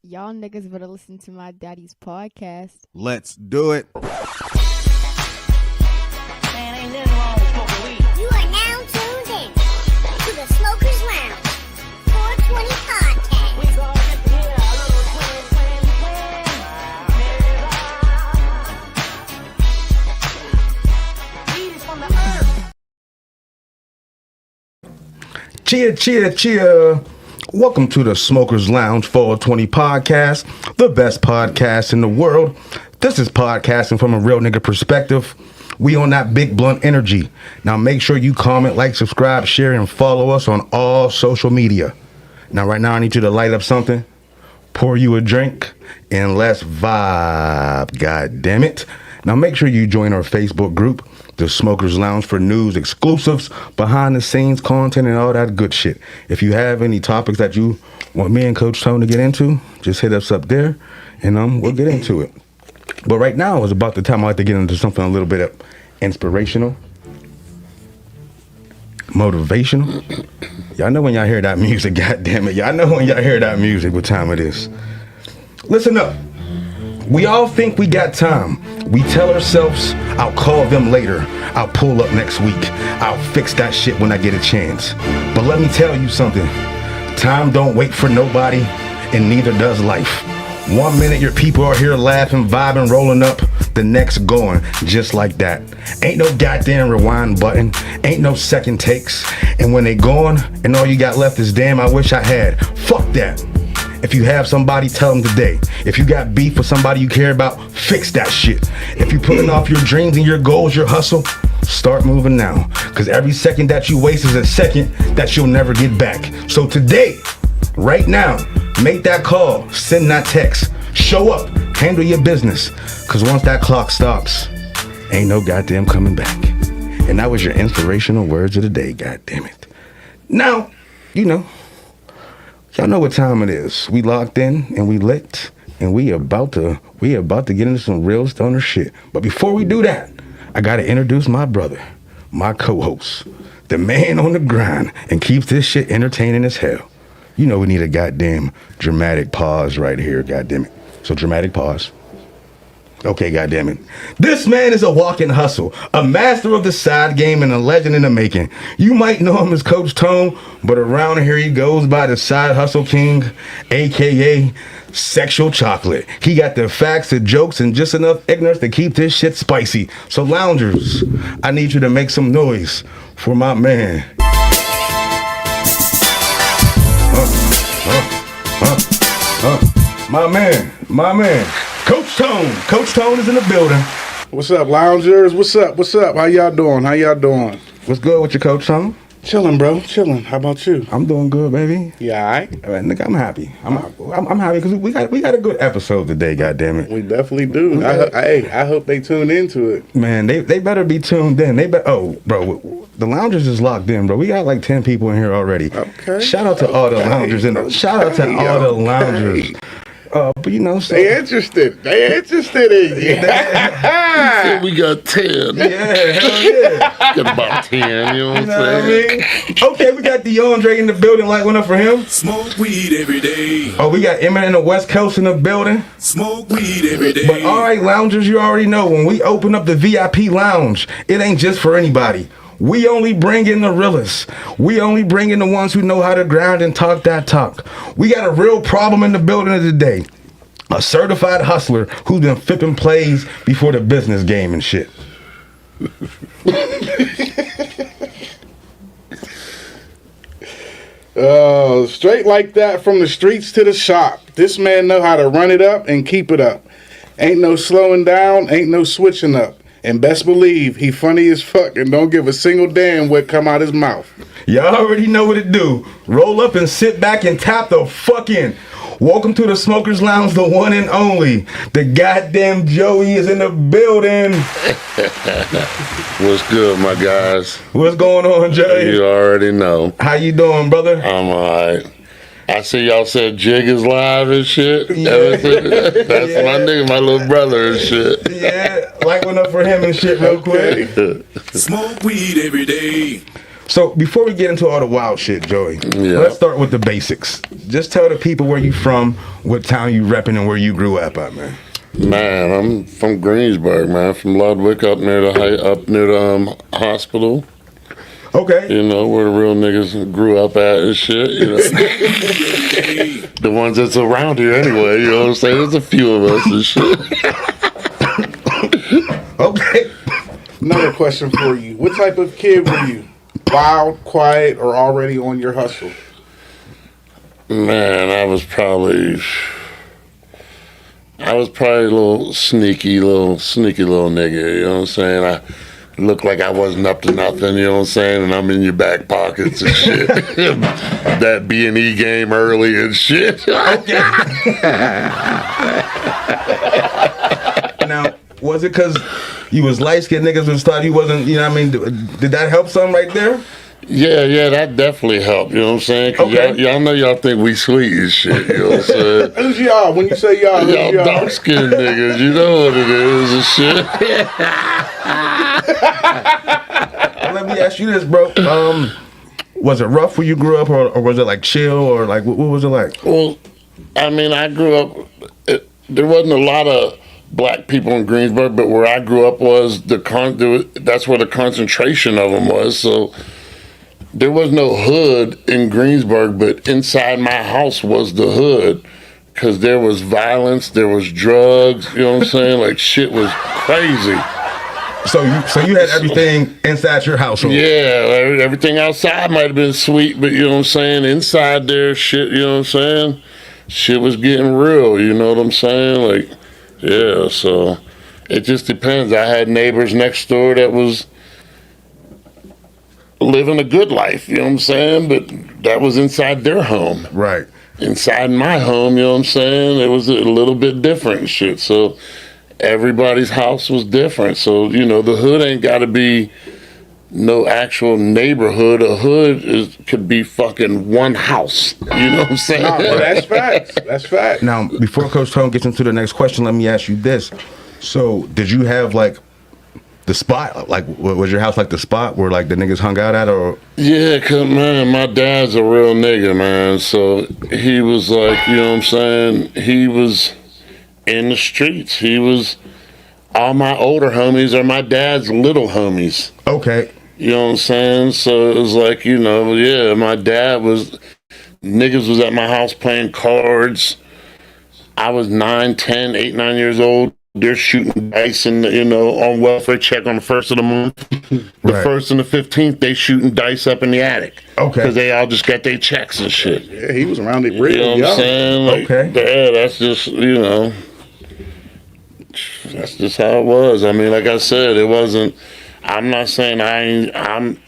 Y'all niggas better listen to my daddy's podcast. Let's do it. Man, ain't nothing wrong with smoking weed. You are now tuned in to the Smokers Lounge 420 podcast. We gonna get here, a little twin. Weed is from the earth. Cheer. Welcome to the Smokers Lounge 420 podcast, the best podcast in the world. This is podcasting from a real nigga perspective. We on that big blunt energy. Now make sure you comment, like, subscribe, share, and follow us on all social media. Now right now I need you to light up something, pour you a drink, and let's vibe, god damn it. Now make sure you join our Facebook group, the Smokers Lounge, for news, exclusives, behind the scenes content, and all that good shit. If you have any topics that you want me and Coach Tone to get into, just hit us up there and we'll get into it. But right now is about the time I like to get into something a little bit of inspirational, motivational. Y'all know when y'all hear that music, god damn it. Y'all know when y'all hear that music what time it is. Listen up. We all think we got time. We tell ourselves, I'll call them later. I'll pull up next week. I'll fix that shit when I get a chance. But let me tell you something. Time don't wait for nobody, and neither does life. 1 minute your people are here laughing, vibing, rolling up. The next going, just like that. Ain't no goddamn rewind button. Ain't no second takes. And when they gone, and all you got left is damn, I wish I had. Fuck that. If you have somebody, tell them today. If you got beef with somebody you care about, fix that shit. If you putting off your dreams and your goals, your hustle, start moving now. Because every second that you waste is a second that you'll never get back. So today, right now, make that call, send that text, show up, handle your business. Because once that clock stops, ain't no goddamn coming back. And that was your inspirational words of the day, goddamn it. Now, y'all know what time it is. We locked in and we lit, and we about to get into some real stoner shit. But before we do that, I gotta introduce my brother, my co-host, the man on the grind and keeps this shit entertaining as hell. You know we need a goddamn dramatic pause right here, goddamn it. So dramatic pause. Okay, goddamn it. This man is a walking hustle, a master of the side game, and a legend in the making. You might know him as Coach Tone, but around here he goes by the side hustle king, aka sexual chocolate. He got the facts, the jokes, and just enough ignorance to keep this shit spicy. So loungers, I need you to make some noise for my man. My man. Coach Tone is in the building. What's up, loungers? What's up? How y'all doing? What's good with your Coach Tone? Chilling, bro. Chilling. How about you? I'm doing good, baby. Yeah, all right. Nigga, I'm happy. I'm happy because we got a good episode today, goddammit. We definitely do. I hope they tune into it. Man, they better be tuned in. Bro, the loungers is locked in, bro. We got like 10 people in here already. Okay. Shout out to all the loungers the loungers. But they interested in you. We got 10. Yeah, hell yeah. Got about 10, you know what I'm What I saying? mean? Okay, we got DeAndre in the building. Light one up for him. Smoke weed every day. Oh, we got Emmett in the West Coast in the building. Smoke weed every day. But all right, loungers, you already know when we open up the VIP lounge, it ain't just for anybody. We only bring in the realists. We only bring in the ones who know how to grind and talk that talk. We got a real problem in the building today. A certified hustler who's been flipping plays before the business game and shit. Straight like that from the streets to the shop. This man know how to run it up and keep it up. Ain't no slowing down, ain't no switching up. And best believe he funny as fuck and don't give a single damn what come out his mouth. Y'all already know what to do. Roll up and sit back and tap the fuck in. Welcome to the Smokers Lounge, the one and only. The goddamn Joey is in the building. What's good, my guys? What's going on, Joey? You already know. How you doing, brother? I'm alright. I see y'all said Jig is live and shit. Yeah. That's my nigga, my little brother and shit. Yeah, light one up for him and shit real quick. Smoke weed every day. So before we get into all the wild shit, Joey, Yeah. let's start with the basics. Just tell the people where you from, what town you repping, and where you grew up at, man. Man, I'm from Greensburg, man. From Ludwig up near the hospital. Okay. You know, where the real niggas grew up at and shit. You know, the ones that's around here anyway. You know what I'm saying? There's a few of us and shit. Okay. Another question for you. What type of kid were you? Wild, quiet, or already on your hustle? Man, I was probably a little sneaky little nigga. You know what I'm saying? I looked like I wasn't up to nothing. You know what I'm saying? And I'm in your back pockets and shit. That B&E game early and shit. Now, was it because you was light-skinned niggas was thought you wasn't, you know what I mean? Did that help some right there? Yeah, that definitely helped. You know what I'm saying? 'Cause Okay. y'all know y'all think we sweet and shit. You know what I'm saying? Who's y'all? When you say y'all, who's Y'all y'all? dark skinned niggas, you know what it is and shit. Let me ask you this, bro. Was it rough when you grew up, or was it like chill, or like what was it like? Well, I mean, I grew up. There wasn't a lot of black people in Greensburg, but where I grew up was that's where the concentration of them was. So there was no hood in Greensburg, but inside my house was the hood, because there was violence, there was drugs. You know what I'm saying? Like shit was crazy. So you had everything inside your household. Yeah, everything outside might have been sweet, but you know what I'm saying? Inside there, shit, you know what I'm saying? Shit was getting real, you know what I'm saying? Like, yeah, so it just depends. I had neighbors next door that was living a good life, you know what I'm saying? But that was inside their home. Right. Inside my home, you know what I'm saying? It was a little bit different and shit. So everybody's house was different. So, you know, the hood ain't got to be no actual neighborhood. A hood could be fucking one house. You know what I'm saying? Nah, but that's facts. That's facts. Now, before Coach Tone gets into the next question, let me ask you this. So, did you have like the spot? Like, was your house like the spot where like the niggas hung out at, or? Yeah, cause man, my dad's a real nigga, man. So he was like, you know what I'm saying? He was in the streets. He was, all my older homies are my dad's little homies. Okay. You know what I'm saying? So it was like, you know, yeah, my dad was, niggas was at my house playing cards. I was 9, 10, 8, 9 years old. They're shooting dice and, you know, on welfare check on the 1st of the month. The Right. 1st and the 15th, they shooting dice up in the attic. Okay. Because they all just got their checks and shit. Yeah, he was around it You real know what young. I'm saying? Like, Okay. yeah, that's just, you know, that's just how it was. I mean, like I said, it wasn't, I'm not saying I'm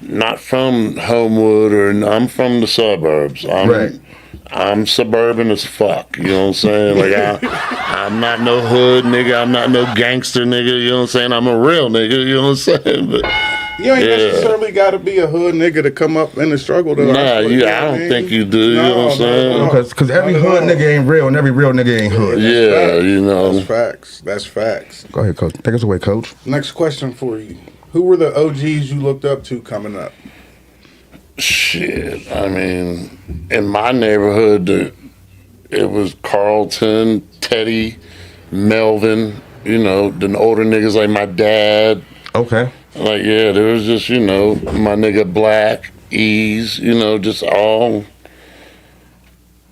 not from Homewood, or I'm from the suburbs. Right. I'm suburban as fuck, you know what I'm saying? Like, I'm not no hood nigga, I'm not no gangster nigga, you know what I'm saying? I'm a real nigga, you know what I'm saying? But You ain't yeah. necessarily got to be a hood nigga to come up in the struggle. Though. Nah, you know I what don't mean? think you do, you know what I'm saying? No. Because every Not at hood all. nigga ain't real, and every real nigga ain't hood. Yeah, Facts. you know. That's facts. That's facts. Go ahead, Coach. Take us away, Coach. Next question for you. Who were the OGs you looked up to coming up? Shit, I mean, in my neighborhood, it was Carlton, Teddy, Melvin, you know, the older niggas like my dad. Okay. Like, yeah, there was just, you know, my nigga Black, Ease, you know, just all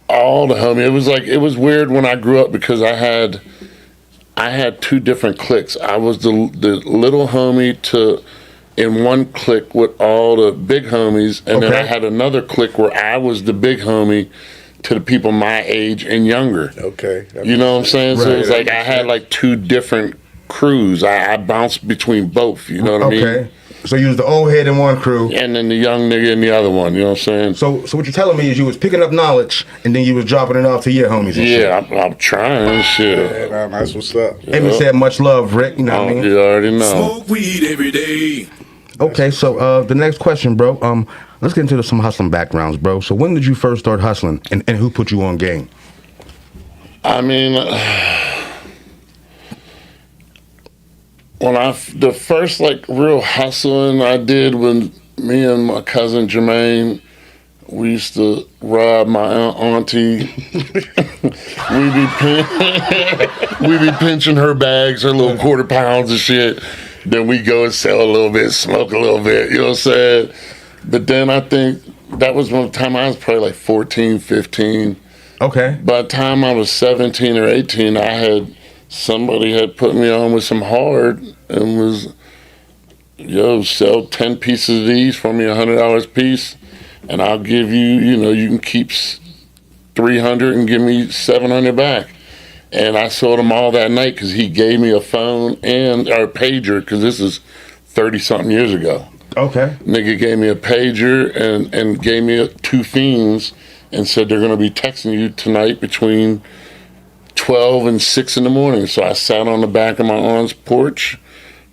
the homie. It was weird when I grew up because I had two different cliques. I was the little homie in one clique with all the big homies, and then Okay. I had another clique where I was the big homie to the people my age and younger. Okay. You know what I'm saying? So Right. it's like I had like two different crews. I bounced between both, you know what I mean? Okay. So you was the old head in one crew. And then the young nigga in the other one, you know what I'm saying? So what you're telling me is you was picking up knowledge and then you was dropping it off to your homies. And shit. Yeah, I'm trying, shit. Yeah, nah, that's what's up. Amy said much love, Rick. You know what I mean? You already know. Smoke weed every day. Okay, so the next question, bro. Let's get into some hustling backgrounds, bro. So when did you first start hustling, and who put you on game? I mean, the first like real hustling I did when me and my cousin Jermaine, we used to rob my auntie. we be pinching her bags, her little quarter pounds of shit. Then we go and sell a little bit, smoke a little bit, you know what I'm saying? But then I think that was one time I was probably like 14, 15. Okay. By the time I was 17 or 18, somebody had put me on with some hard and was, sell 10 pieces of these for me, $100 a piece, and I'll give you, you can keep 300 and give me 700 back. And I sold them all that night because he gave me a phone and our pager, because this is 30-something years ago. Okay. Nigga gave me a pager and gave me 2 fiends and said they're going to be texting you tonight between 12 and 6 in the morning. So I sat on the back of my aunt's porch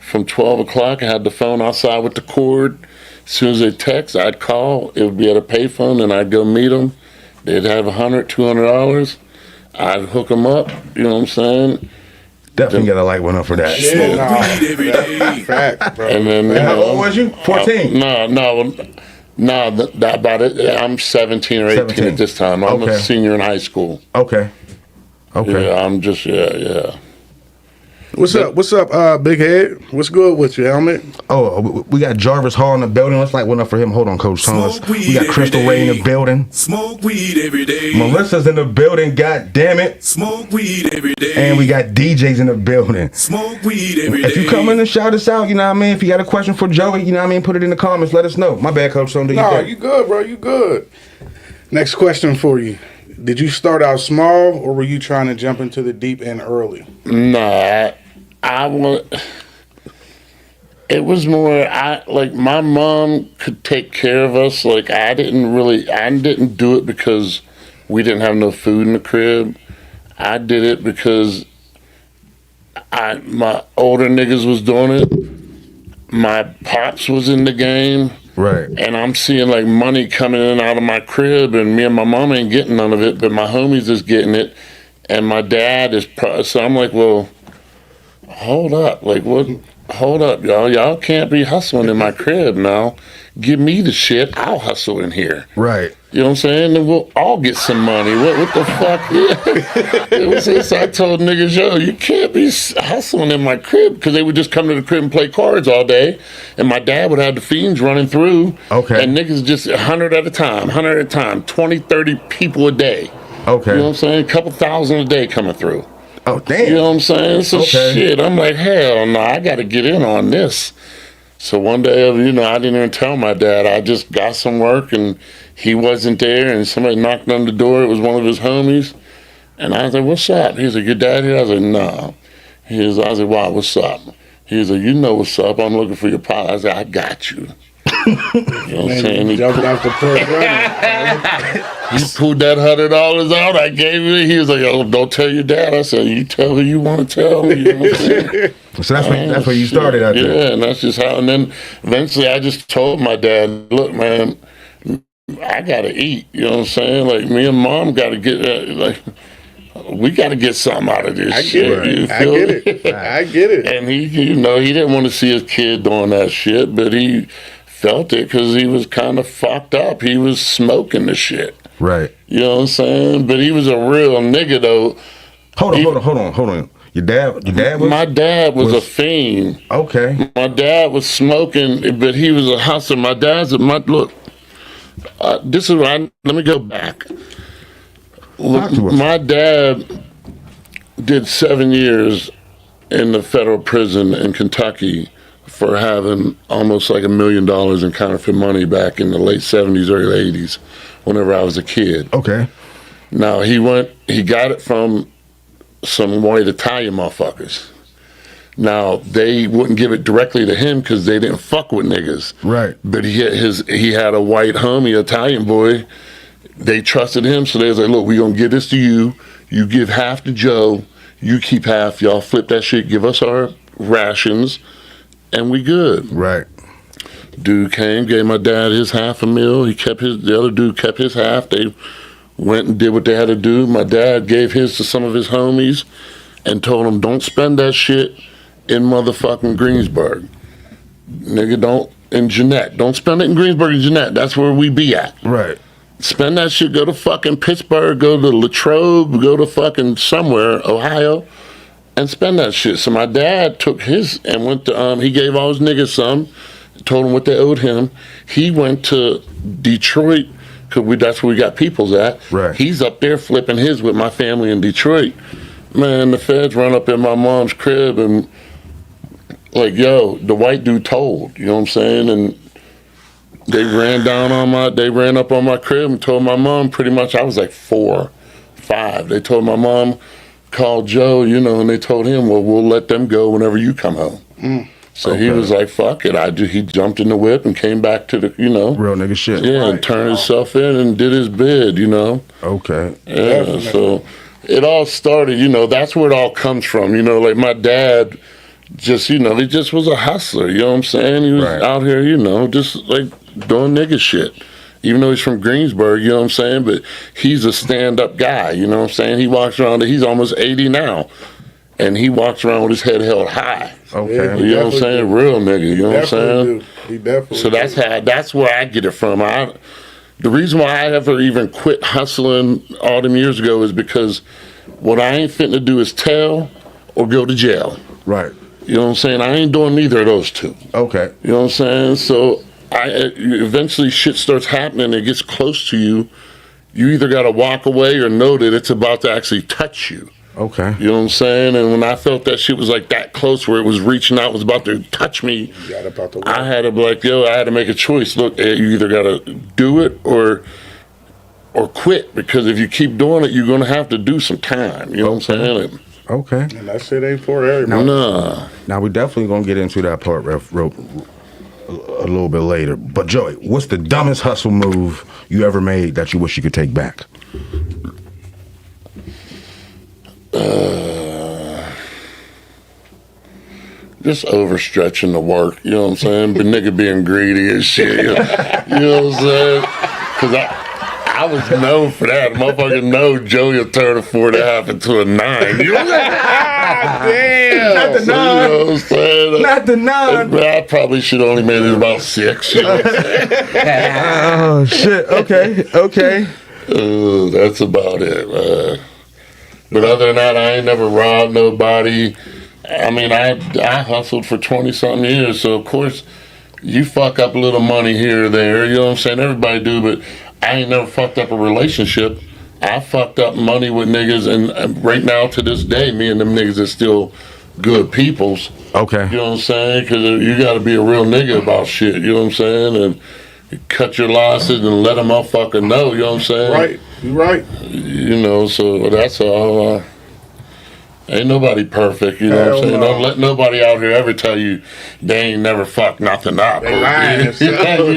from 12 o'clock. I had the phone outside with the cord. As soon as they text, I'd call. It would be at a payphone, and I'd go meet them. They'd have $100, $200. I'd hook them up, you know what I'm saying? Definitely got to light one up for that. Shit, nah. Weed every day. Fact, bro. And then, And how old was you? 14? No, about it. I'm 17 or 18 17. at this time. I'm Okay. a senior in high school. Okay. Yeah, I'm just, yeah. What's up, Big Head? What's good with you, Helmet? Oh, we got Jarvis Hall in the building. Let's light one up for him. Hold on, Coach Thomas. Smoke weed We got Crystal every Ray in day. the building. Smoke weed every day. Melissa's in the building. God damn it. Smoke weed every day. And we got DJs in the building. Smoke weed every day. If you come in and shout us out, you know what I mean? If you got a question for Joey, you know what I mean? Put it in the comments. Let us know. My bad, Coach. Don't do No, your you thing. good, bro. You good. Next question for you. Did you start out small, or were you trying to jump into the deep end early? Nah, it was more, like my mom could take care of us. Like I didn't do it because we didn't have no food in the crib. I did it because my older niggas was doing it. My pops was in the game. Right. And I'm seeing like money coming in and out of my crib, and me and my mom ain't getting none of it, but my homies is getting it, and my dad is. So I'm like, well, hold up, like what? Hold up, y'all. Y'all can't be hustling in my crib now. Give me the shit. I'll hustle in here. Right. You know what I'm saying? Then we'll all get some money. What the fuck? Yeah. It was this. I told niggas, yo, you can't be hustling in my crib, because they would just come to the crib and play cards all day, and my dad would have the fiends running through. Okay. And niggas just 100 at a time, 20, 30 people a day. Okay. You know what I'm saying? A couple thousand a day coming through. Oh, damn. You know what I'm saying? So Okay. shit, I'm like, hell no, I got to get in on this. So one day, I didn't even tell my dad. I just got some work, and he wasn't there, and somebody knocked on the door. It was one of his homies. And I was like, what's up? He was like, your dad here? I was like, no. I was like, wow, what's up? He was like, you know what's up. I'm looking for your pile. I was like, I got you. You know what I'm saying? Jumping off the porch running. He pulled that $100 out. I gave it. He was like, "Oh, don't tell your dad." I said, "You tell who you want to tell." You know what I'm saying? So that's where you started out there. Yeah, and that's just how. And then eventually, I just told my dad, "Look, man, I gotta eat." You know what I'm saying? Like me and mom gotta get we gotta get something out of this I shit. get You it. I feel get me? it. I get it. And he didn't want to see his kid doing that shit, but he felt it because he was kind of fucked up. He was smoking the shit. Right. You know what I'm saying? But he was a real nigga though. Hold on. Your dad was? My dad was a fiend. Okay. My dad was smoking, but he was a hustler. My dad's look. This is let me go back. Talk to us. My dad did 7 years in the federal prison in Kentucky for having almost like $1 million in counterfeit money back in the late 70s, early 80s, whenever I was a kid. Okay. Now, he got it from some white Italian motherfuckers. Now, they wouldn't give it directly to him because they didn't fuck with niggas. Right. But he had a white homie, Italian boy. They trusted him, so they was like, look, we gonna give this to you. You give half to Joe. You keep half. Y'all flip that shit. Give us our rations, and we good. Right. Dude came, gave my dad his half a meal. The other dude kept his half. They went and did what they had to do. My dad gave his to some of his homies and told them, don't spend that shit in motherfucking Greensburg. Nigga, in Jeanette. Don't spend it in Greensburg and Jeanette. That's where we be at. Right. Spend that shit. Go to fucking Pittsburgh. Go to Latrobe. Go to fucking somewhere, Ohio, and spend that shit. So my dad took his and went to. He gave all his niggas some. Told them what they owed him. He went to Detroit because that's where we got peoples at. Right. He's up there flipping his with my family in Detroit. Man, the feds run up in my mom's crib and like, yo, the white dude told. You know what I'm saying? And they ran up on my crib and told my mom pretty much. I was like 4, 5. They told my mom, call Joe, you know, and they told him, well, we'll let them go whenever you come home. So he was like, fuck it. He jumped in the whip and came back to the, you know. Real nigga shit. Yeah, and turned himself in and did his bid, you know. Okay. Yeah, so it all started, you know, that's where it all comes from. You know, like my dad just, you know, he just was a hustler, you know what I'm saying? He was out here, you know, just like doing nigga shit. Even though he's from Greensburg, you know what I'm saying? But he's a stand-up guy, you know what I'm saying? He walks around, he's almost 80 now. And he walks around with his head held high. Okay. Yeah, You know what I'm saying? Real nigga, you know what I'm saying? He definitely So that's where I get it from. The reason why I ever even quit hustling all them years ago is because what I ain't fitting to do is tell or go to jail. Right. You know what I'm saying? I ain't doing neither of those two. Okay. You know what I'm saying? So eventually shit starts happening, it gets close to you. You either got to walk away or know that it's about to actually touch you. Okay. You know what I'm saying? And when I felt that shit was like that close where it was reaching out, was about to touch me, I had to be like, yo, I had to make a choice. Look, you either got to do it or quit, because if you keep doing it, you're going to have to do some time. You know what I'm saying? Okay. And that shit ain't for everybody. Nah. Now, we definitely going to get into that part a little bit later. But, Joey, what's the dumbest hustle move you ever made that you wish you could take back? Just overstretching the work, you know what I'm saying? But nigga being greedy and shit, you know what I'm saying? Because I was known for that. Motherfucker know Joey will turn a 4.5 into a 9. You know what I'm saying? Damn. Not the So, you know what I'm saying? Not the 9. But I probably should only made it about 6. You know what I'm saying? Oh, shit. Okay. That's about it, man. But other than that, I ain't never robbed nobody. I mean, I hustled for 20-something years, so of course, you fuck up a little money here or there, you know what I'm saying? Everybody do, but I ain't never fucked up a relationship. I fucked up money with niggas, and right now, to this day, me and them niggas are still good peoples. Okay. You know what I'm saying? Because you got to be a real nigga about shit, you know what I'm saying? And you cut your losses and let a motherfucker know, you know what I'm saying? Right. You right. You know, so that's all. Ain't nobody perfect, you know what I'm saying? no. Don't let nobody out here ever tell you they ain't never fucked nothing up. They lying.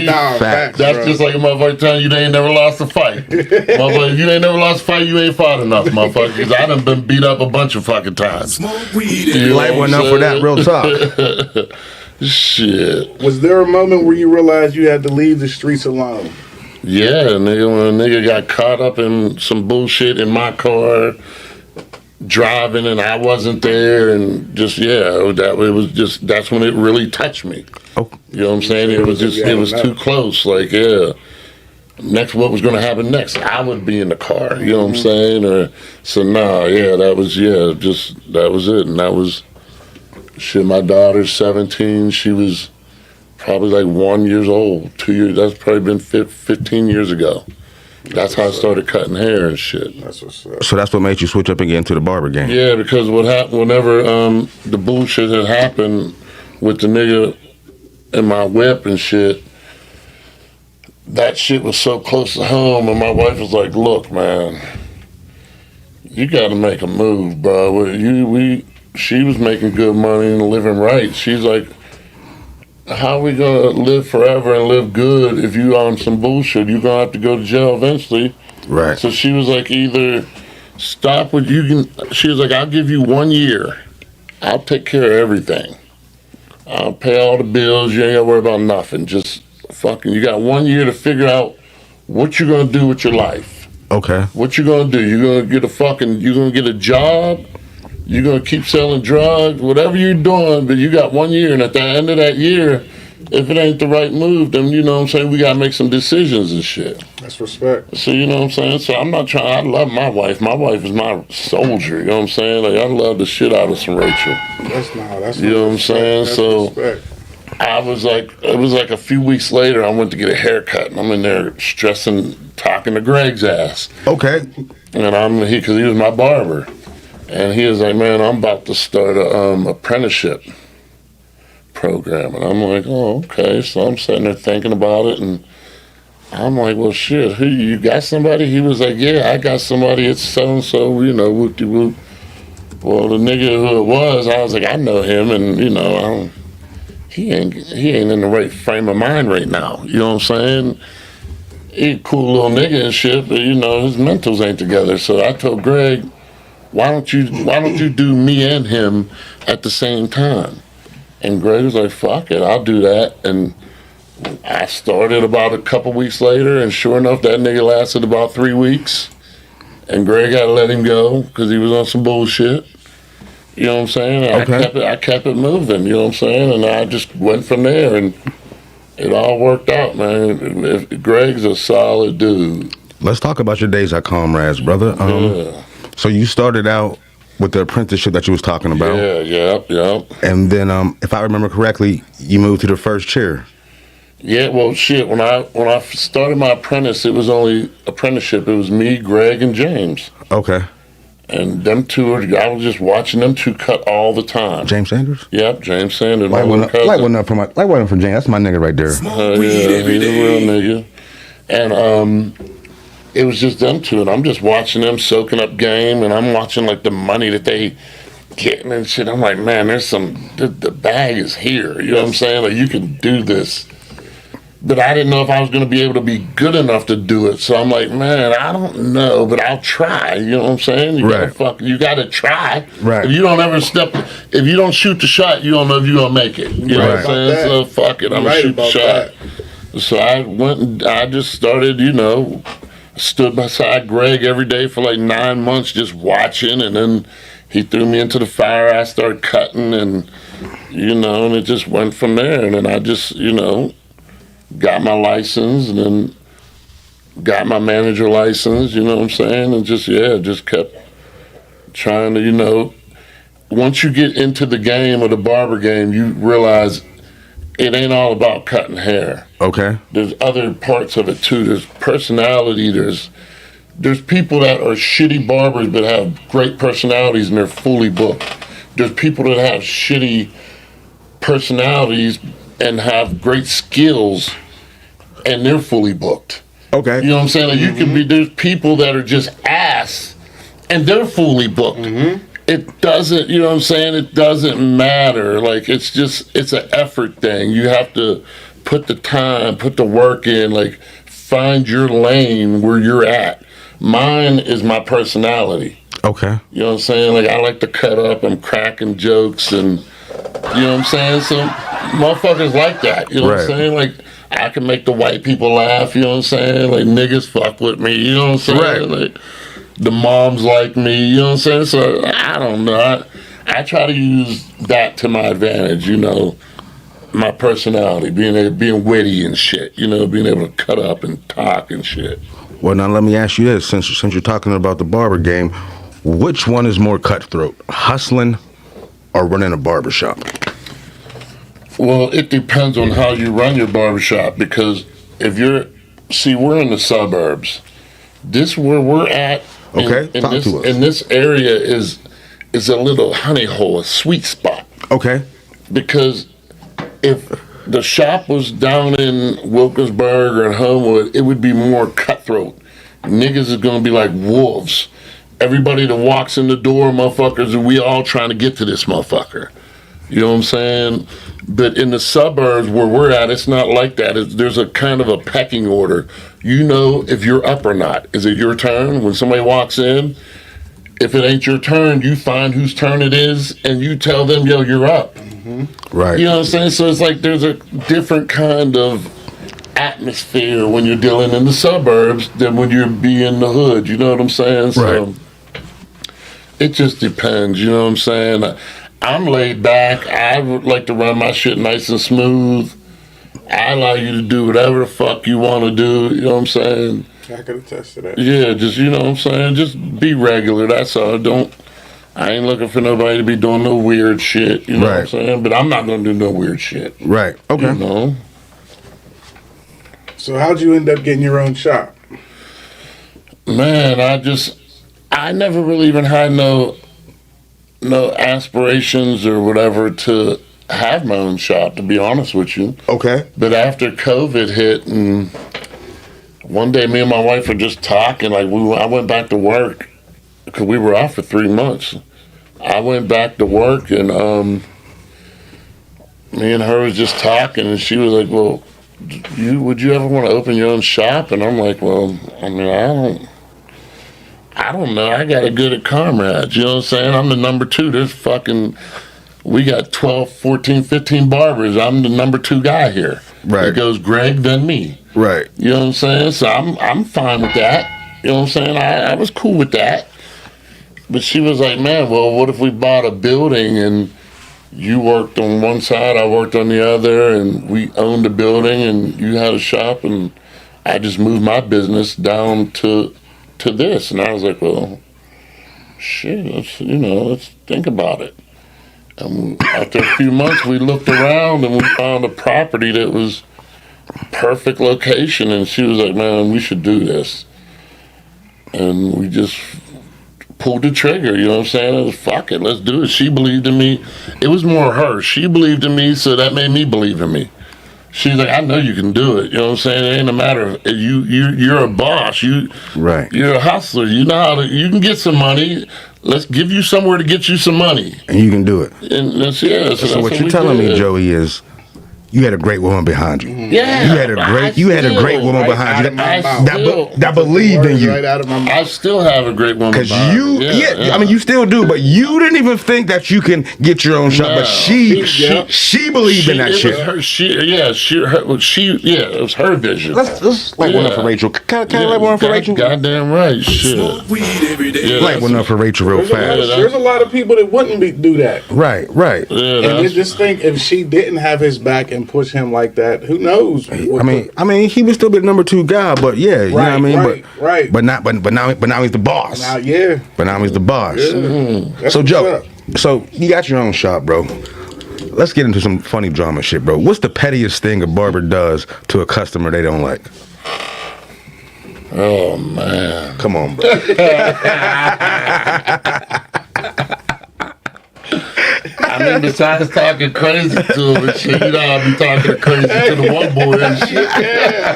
Nah, facts, That's bro. just like a motherfucker telling you they ain't never lost a fight. Motherfucker, if you ain't never lost a fight, you ain't fought enough, motherfucker. Because I done been beat up a bunch of fucking times. Smoke weed You every know Light what one I'm up for that, real talk. Shit. Was there a moment where you realized you had to leave the streets alone? Yeah, nigga, when a nigga got caught up in some bullshit in my car, driving, and I wasn't there, and just that's when it really touched me. Oh. You know what I'm saying? It was too close. Like, yeah. Next, what was going to happen next? I would be in the car. You know what I'm saying? That was it, and that was shit. My daughter's 17. She was probably like 1 year old, 2 years. That's probably been 15 years ago. That's how I started cutting hair and shit. That's what's up. So that's what made you switch up and get into the barber game? Yeah, because what happened whenever the bullshit had happened with the nigga in my whip and shit, that shit was so close to home, and my wife was like, "Look, man, you got to make a move, bro." She was making good money and living right. She's like, how are we gonna live forever and live good if you on some bullshit? You're gonna have to go to jail eventually. Right. So she was like, either stop what you can. She was like, I'll give you 1 year. I'll take care of everything. I'll pay all the bills. You ain't gotta worry about nothing. Just fucking, you got 1 year to figure out what you're gonna do with your life. Okay. What you gonna do? You're gonna get a job. You're gonna keep selling drugs, whatever you're doing, but you got 1 year, and at the end of that year, if it ain't the right move, then you know what I'm saying, we gotta make some decisions and shit. That's respect. So you know what I'm saying? So I'm not trying, I love my wife. My wife is my soldier, you know what I'm saying? Like I love the shit out of some Rachel. That's You know what I'm saying? That's So respect. it was like a few weeks later, I went to get a haircut, and I'm in there stressing, talking to Greg's ass. Okay. And because he was my barber. And he was like, man, I'm about to start a apprenticeship program. And I'm like, oh, okay. So I'm sitting there thinking about it, and I'm like, well, shit, who, you got somebody? He was like, yeah, I got somebody. It's so-and-so, you know, whoop-de-whoop. Well, the nigga who it was, I was like, I know him, and, you know, he ain't in the right frame of mind right now. You know what I'm saying? He a cool little nigga and shit, but, you know, his mentals ain't together. So I told Greg, why don't you do me and him at the same time? And Greg was like, fuck it, I'll do that. And I started about a couple weeks later, and sure enough, that nigga lasted about 3 weeks. And Greg had to let him go because he was on some bullshit. You know what I'm saying? And Okay. I kept it moving, you know what I'm saying? And I just went from there, and it all worked out, man. Greg's a solid dude. Let's talk about your days at Comrades, brother. Yeah. So you started out with the apprenticeship that you was talking about. Yep. And then, if I remember correctly, you moved to the first chair. Yeah, well, shit. When I started my apprenticeship, it was me, Greg, and James. Okay. And them two, I was just watching them two cut all the time. James Sanders? Yep, James Sanders. Light one up for James. That's my nigga right there. Yeah, he's a real nigga. And it was just them two, and I'm just watching them soaking up game, and I'm watching like the money that they getting and shit. I'm like, man, the bag is here. You know what I'm saying? Like, you can do this. But I didn't know if I was going to be able to be good enough to do it. So I'm like, man, I don't know, but I'll try. You know what I'm saying? You got to try. Right. If you don't shoot the shot, you don't know if you're going to make it. You know what I'm saying? So fuck it, I'm going to shoot the shot. So I went and I just started, you know, stood beside Greg every day for like 9 months just watching, and then he threw me into the fire. I started cutting, and, you know, and it just went from there. And then I just, you know, got my license, and then got my manager license, you know what I'm saying? And just kept trying to, you know, once you get into the game of the barber game, you realize it ain't all about cutting hair. Okay. There's other parts of it too. There's personality, there's people that are shitty barbers but have great personalities and they're fully booked. There's people that have shitty personalities and have great skills, and they're fully booked. Okay. You know what I'm saying? Like, you can be, there's people that are just ass, and they're fully booked. It doesn't, you know what I'm saying? It doesn't matter. Like, it's an effort thing. You have to put the time, put the work in, like, find your lane where you're at. Mine is my personality. Okay. You know what I'm saying? Like, I like to cut up and cracking jokes, and you know what I'm saying? So motherfuckers like that. You know what I'm saying? Like, I can make the white people laugh, you know what I'm saying? Like, niggas fuck with me, you know what I'm saying? Right. Like, the moms like me, you know what I'm saying? So I don't know. I try to use that to my advantage, you know, my personality, being witty and shit, you know, being able to cut up and talk and shit. Well, now let me ask you this: since you're talking about the barber game, which one is more cutthroat, hustling or running a barbershop? Well, it depends on how you run your barbershop, because if we're in the suburbs. This where we're at. Okay, talk to us. In this area is a little honey hole, a sweet spot. Okay. Because if the shop was down in Wilkinsburg or in Homewood, it would be more cutthroat. Niggas is gonna be like wolves. Everybody that walks in the door, motherfuckers, and we all trying to get to this motherfucker. You know what I'm saying? But in the suburbs where we're at, it's not like that. There's a kind of a pecking order. You know if you're up or not. Is it your turn? When somebody walks in, if it ain't your turn, you find whose turn it is, and you tell them, yo, you're up. Right. You know what I'm saying? So it's like there's a different kind of atmosphere when you're dealing in the suburbs than when you're in the hood. You know what I'm saying? So Right. it just depends. You know what I'm saying? I'm laid back. I would like to run my shit nice and smooth. I allow you to do whatever the fuck you want to do. You know what I'm saying? I could attest to that. Yeah, just, you know what I'm saying? Just be regular. That's all. I ain't looking for nobody to be doing no weird shit. You know what I'm Right. saying? But I'm not going to do no weird shit. Right. Okay. You know? So how'd you end up getting your own shop? Man, I never really even had no aspirations or whatever to have my own shop, to be honest with you. Okay. But after COVID hit, and one day me and my wife were just talking, like I went back to work because we were off for 3 months. I went back to work, and me and her was just talking, and she was like, "Well, would you ever want to open your own shop?" And I'm like, "Well, I mean, I don't know. I got it good at Comrades. You know what I'm saying? I'm the number 2. We got 12, 14, 15 barbers. I'm the number 2 guy here. Right. It goes Greg, then me. Right. You know what I'm saying? So I'm fine with that. You know what I'm saying? I was cool with that. But she was like, "Man, well, what if we bought a building and you worked on one side, I worked on the other, and we owned a building and you had a shop, and I just moved my business down to this." And I was like, "Well, shit, let's think about it." And after a few months, we looked around and we found a property that was perfect location, and she was like, "Man, we should do this." And we just pulled the trigger, you know what I'm saying? It was, fuck it, let's do it. She believed in me. It was more her. She believed in me, so that made me believe in me. She's like, "I know you can do it." You know what I'm saying? It ain't a matter of you're a boss. Right. You're a hustler. You know how you can get some money. Let's give you somewhere to get you some money. And you can do it. And that's, yeah. So So what you're telling me, Joey, is you had a great woman behind you. Yeah. You had a great woman behind you that believed in you. Right out of my mouth. I still have a great woman. Because behind me. I mean, you still do, but you didn't even think that you can get your own shop. No. But she believed in that it shit. Was it was her vision. Let's light one up for Rachel. Can I light one up for Rachel? Goddamn right, shit. Smoke weed every day. Yeah, Light one up for Rachel real fast. There's a lot of people that wouldn't do that. Right. Yeah, And you just think if she didn't have his back and push him like that, who knows? I mean, he would still be the number 2 guy, but yeah, you know what I mean. Right. But now he's the boss. Now, yeah. But now he's the boss. That's So what's Joe, up. so you got your own shop, bro. Let's get into some funny drama shit, bro. What's the pettiest thing a barber does to a customer they don't like? Oh man. Come on, bro. I mean, besides talking crazy to him and shit, you know, I be talking crazy to the one boy and shit.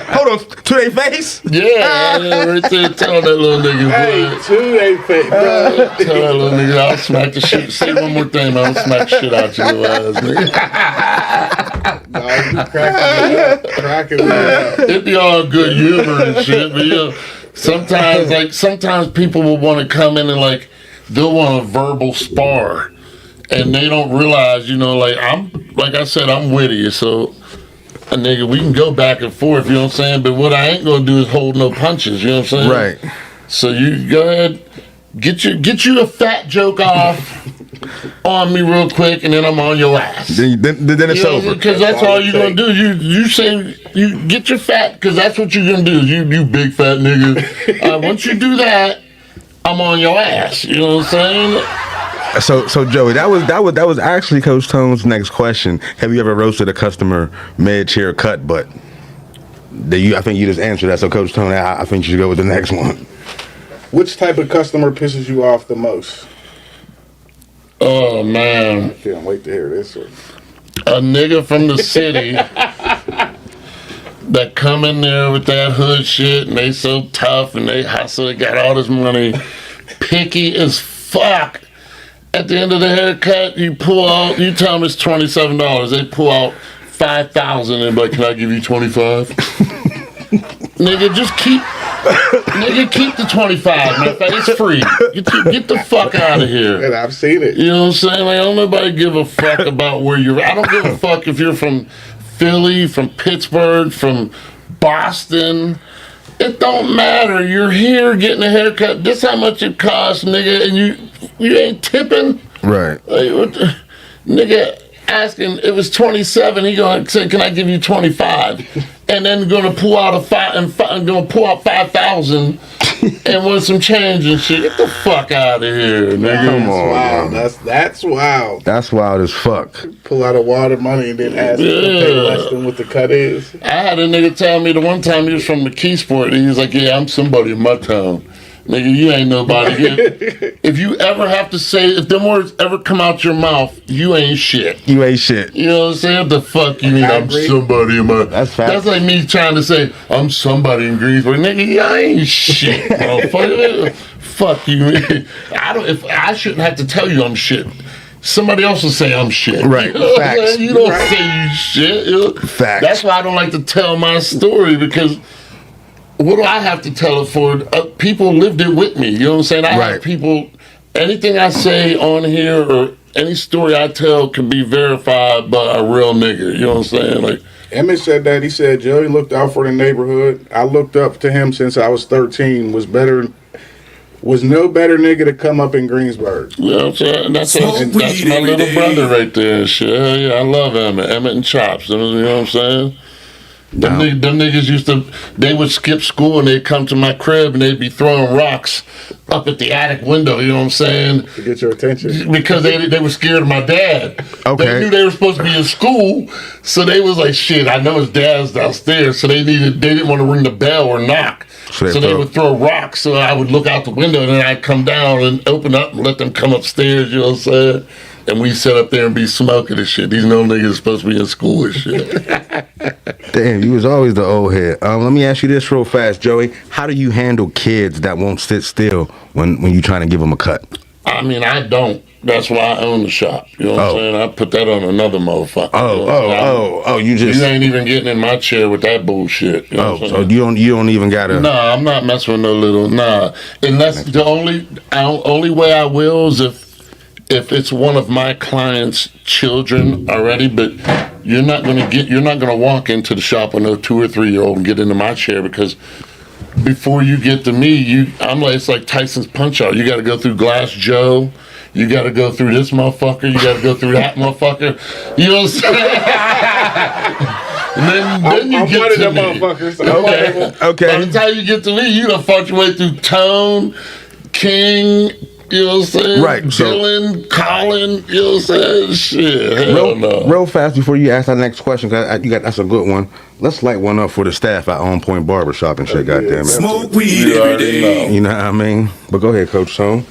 Hold on, to their face? Yeah, right there, tell that little nigga, Hey, boy. two ain't fake, bro. Tell that little nigga, I'll smack the shit. Say one more thing, man. I'll smack the shit out your little ass, nigga. No, you cracking me up. It be all good humor and shit, but you know, sometimes people will want to come in and like, they'll want a verbal spar. And they don't realize, you know, like I said, I'm witty, so a nigga, we can go back and forth, you know what I'm saying? But what I ain't gonna do is hold no punches, you know what I'm saying? Right. So you go ahead, get you a fat joke off on me real quick, and then I'm on your ass. Then it's over. Because that's all you're gonna do. You say you get your fat, because that's what you're gonna do. You big fat nigga. Once you do that, I'm on your ass. You know what I'm saying? So Joey, that was actually Coach Tone's next question. Have you ever roasted a customer mid-chair cut? But I think you just answered that. So Coach Tone, I think you should go with the next one. Which type of customer pisses you off the most? Oh man, I can't wait to hear this one. a nigga from the city that come in there with that hood shit and they so tough and they hustle, they got all this money, picky as fuck. At the end of the haircut, you tell them it's $27. They pull out $5,000 and be like, "Can I give you 25?" Nigga, just keep the 25, man. It's free. Get the fuck out of here. And I've seen it. You know what I'm saying? Like, don't nobody give a fuck about where you're at. I don't give a fuck if you're from Philly, from Pittsburgh, from Boston. It don't matter. You're here getting a haircut. This how much it costs, nigga, and you ain't tipping? Right. Like, what the, nigga, asking, it was 27. He gonna say, "Can I give you 25?" And then gonna pull out gonna pull out 5,000 and want some change and shit. Get the fuck out of here, nigga. Come on, Wow, man. that's wild. That's wild as fuck. Pull out of water money and then ask him to pay less than what the cut is. I had a nigga tell me the one time he was from McKeesport, and he was like, "Yeah, I'm somebody in my town." Nigga, you ain't nobody. If you ever have to say, if them words ever come out your mouth, you ain't shit. You ain't shit. You know what I'm saying? What the fuck you mean I I'm agree. somebody in my... That's fact. That's like me trying to say, I'm somebody in Greensboro. Nigga, I ain't shit, motherfucker. Fuck you. I shouldn't have to tell you I'm shit. Somebody else will say I'm shit. Right. You know what I'm Facts. saying? You don't say you shit. You know? Facts. That's why I don't like to tell my story, because what do I have to tell it for? People lived it with me. You know what I'm saying? I Right. have people, anything I say on here or any story I tell can be verified by a real nigga. You know what I'm saying? Like, Emmett said that. He said, Joey looked out for the neighborhood. I looked up to him since I was 13. Was no better nigga to come up in Greensburg. you know what I'm saying? That's Smoke that's weed my every little day. brother right there and shit. Hell yeah, I love Emmett. Emmett and Chops. You know what I'm saying? Them niggas used to, they would skip school and they'd come to my crib and they'd be throwing rocks up at the attic window, you know what I'm saying? To get your attention. Because they were scared of my dad. Okay. They knew they were supposed to be in school, so they was like, shit, I know his dad's downstairs, so they didn't want to ring the bell or knock. So So they would throw rocks, so I would look out the window and then I'd come down and open up and let them come upstairs, you know what I'm saying? And we sit up there and be smoking and shit. These no niggas are supposed to be in school and shit. Damn, you was always the old head. Let me ask you this real fast, Joey. How do you handle kids that won't sit still when you trying to give them a cut? I mean, I don't. That's why I own the shop. You know what I'm saying? I put that on another motherfucker. You know what I'm saying? You just... You ain't even getting in my chair with that bullshit. You know what I'm so saying? you don't even gotta... Nah, I'm not messing with no little... Nah. Unless the only way I will is if it's one of my clients' children already, but you're not gonna walk into the shop with no 2 or 3 year old and get into my chair, because before you get to me, I'm like, it's like Tyson's Punch Out. You got to go through Glass Joe. You got to go through this motherfucker. You got to go through that motherfucker. You know what I'm saying? then you I'm get one of to them me. motherfuckers. Okay. By the time you get to me, you done fought your way through Tone, King, you know what I'm saying? Right, so- Dylan, Colin, you know what I'm saying? Shit, hell no. Real fast before you ask that next question, cause that's a good one. Let's light one up for the staff at On Point Barbershop and shit. Goddamn it. Smoke weed You every already day. know. You know what I mean? But go ahead, Coach Tone.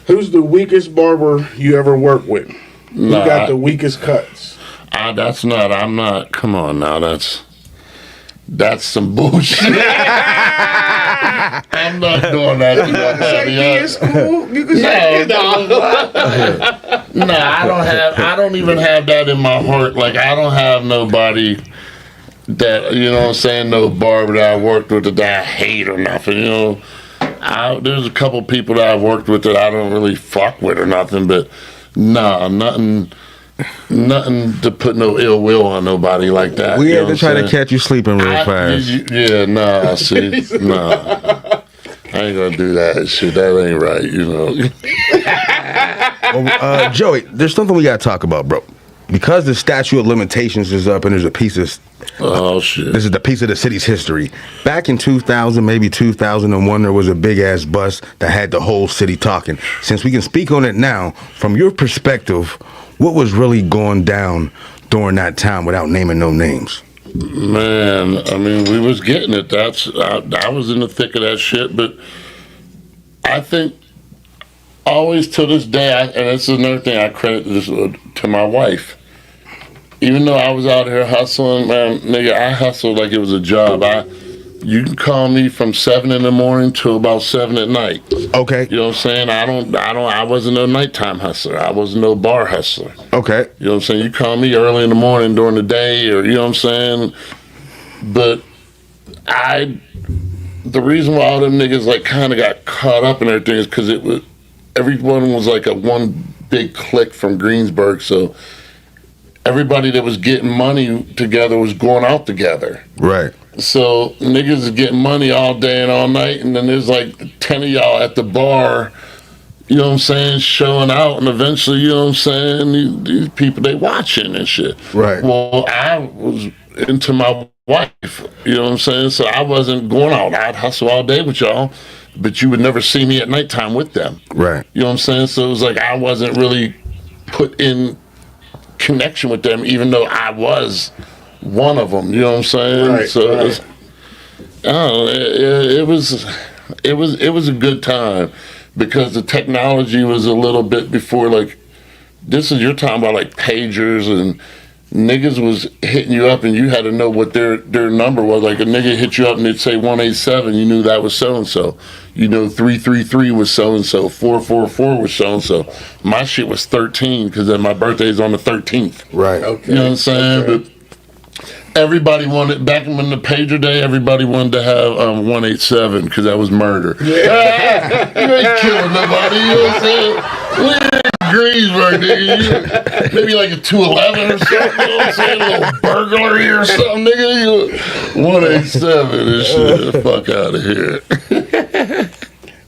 Who's the weakest barber you ever worked with? Who Nah, got the weakest cuts? I'm not, come on now, that's some bullshit. I'm not doing that to nobody. School? You can say No, I don't even have that in my heart. Like, I don't have nobody that, you know what I'm saying, no barber that I worked with that I hate or nothing, you know. There's a couple people that I've worked with that I don't really fuck with or nothing, but nah, nothing to put no ill will on nobody like that. We you know had to what try I'm to saying? catch you sleeping real fast. Yeah, nah, see, nah. I ain't gonna do that shit. That ain't right, you know. Well, Joey, there's something we gotta talk about, bro. Because the statute of limitations is up and there's a piece of... Oh, shit. This is the piece of the city's history. Back in 2000, maybe 2001, there was a big-ass bust that had the whole city talking. Since we can speak on it now, from your perspective, what was really going down during that time without naming no names? Man, I mean, we was getting it. I was in the thick of that shit, but I think always to this day, and it's another thing I credit this to my wife. Even though I was out here hustling, man, nigga, I hustled like it was a job. You can call me from 7 in the morning to about 7 at night. Okay. You know what I'm saying? I wasn't no nighttime hustler. I wasn't no bar hustler. Okay. You know what I'm saying? You call me early in the morning during the day, or you know what I'm saying? But the reason why all them niggas like kind of got caught up in everything is because everyone was like a one big clique from Greensburg, so everybody that was getting money together was going out together. Right. So niggas is getting money all day and all night, and then there's like 10 of y'all at the bar you know what I'm saying, showing out, and eventually, you know what I'm saying, these people, they watching and shit. Right. Well, I was into my wife, you know what I'm saying, so I wasn't going out. I'd hustle all day with y'all, but you would never see me at nighttime with them. Right. You know what I'm saying? So it was like I wasn't really put in connection with them, even though I was one of them. You know what I'm saying? Right, so right. It was, I don't know, it was a good time because the technology was a little bit before, like, this is your time about like pagers, and niggas was hitting you up and you had to know what their number was. Like a nigga hit you up and they'd say 187, you knew that was so and so. You know 333 was so and so, 444 was so and so. My shit was 13 because then my birthday's on the 13th. Right. Okay. You know what I'm saying? Okay. But everybody wanted, back when the pager day, everybody wanted to have 187 because that was murder. Yeah. You ain't killing nobody, you know what I'm saying? We ain't in Greensburg, nigga. Maybe like a 211 or something, you know what I'm saying? A little burglary or something, nigga. 187 and shit. Fuck out of here.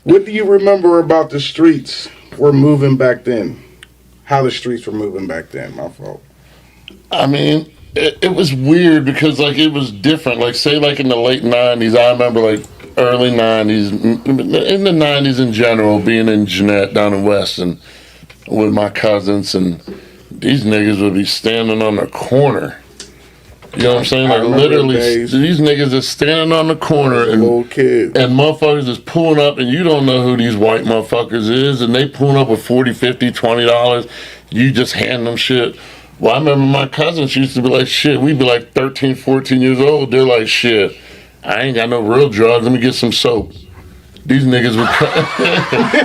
What do you remember about the streets were moving back then? How the streets were moving back then? My fault. I mean, it was weird because, like, it was different. Like, say, like, in the late 90s, I remember, like, early 90s, in the 90s in general, being in Jeanette down in Weston with my cousins, and these niggas would be standing on the corner. You know what I'm saying? I Like, remember literally, the days. these niggas are standing on the corner and Little kids. and motherfuckers is pulling up, and you don't know who these white motherfuckers is, and they pulling up with $40, $50, $20. You just hand them shit. Well, I remember my cousins used to be like, shit, we'd be like 13, 14 years old. They're like, shit, I ain't got no real drugs. Let me get some soap. These niggas would cut,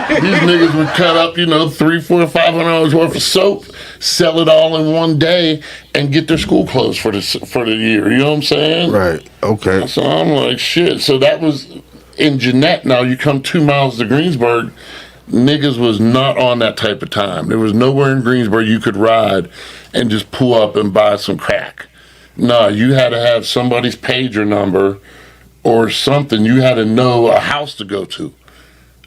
these niggas would cut up, you know, $300, $400, $500 worth of soap, sell it all in one day, and get their school clothes for the year. You know what I'm saying? Right. Okay. So I'm like, shit. So that was in Jeanette. Now you come 2 miles to Greensburg, niggas was not on that type of time. There was nowhere in Greensburg you could ride and just pull up and buy some crack. Nah, you had to have somebody's pager number or something. You had to know a house to go to.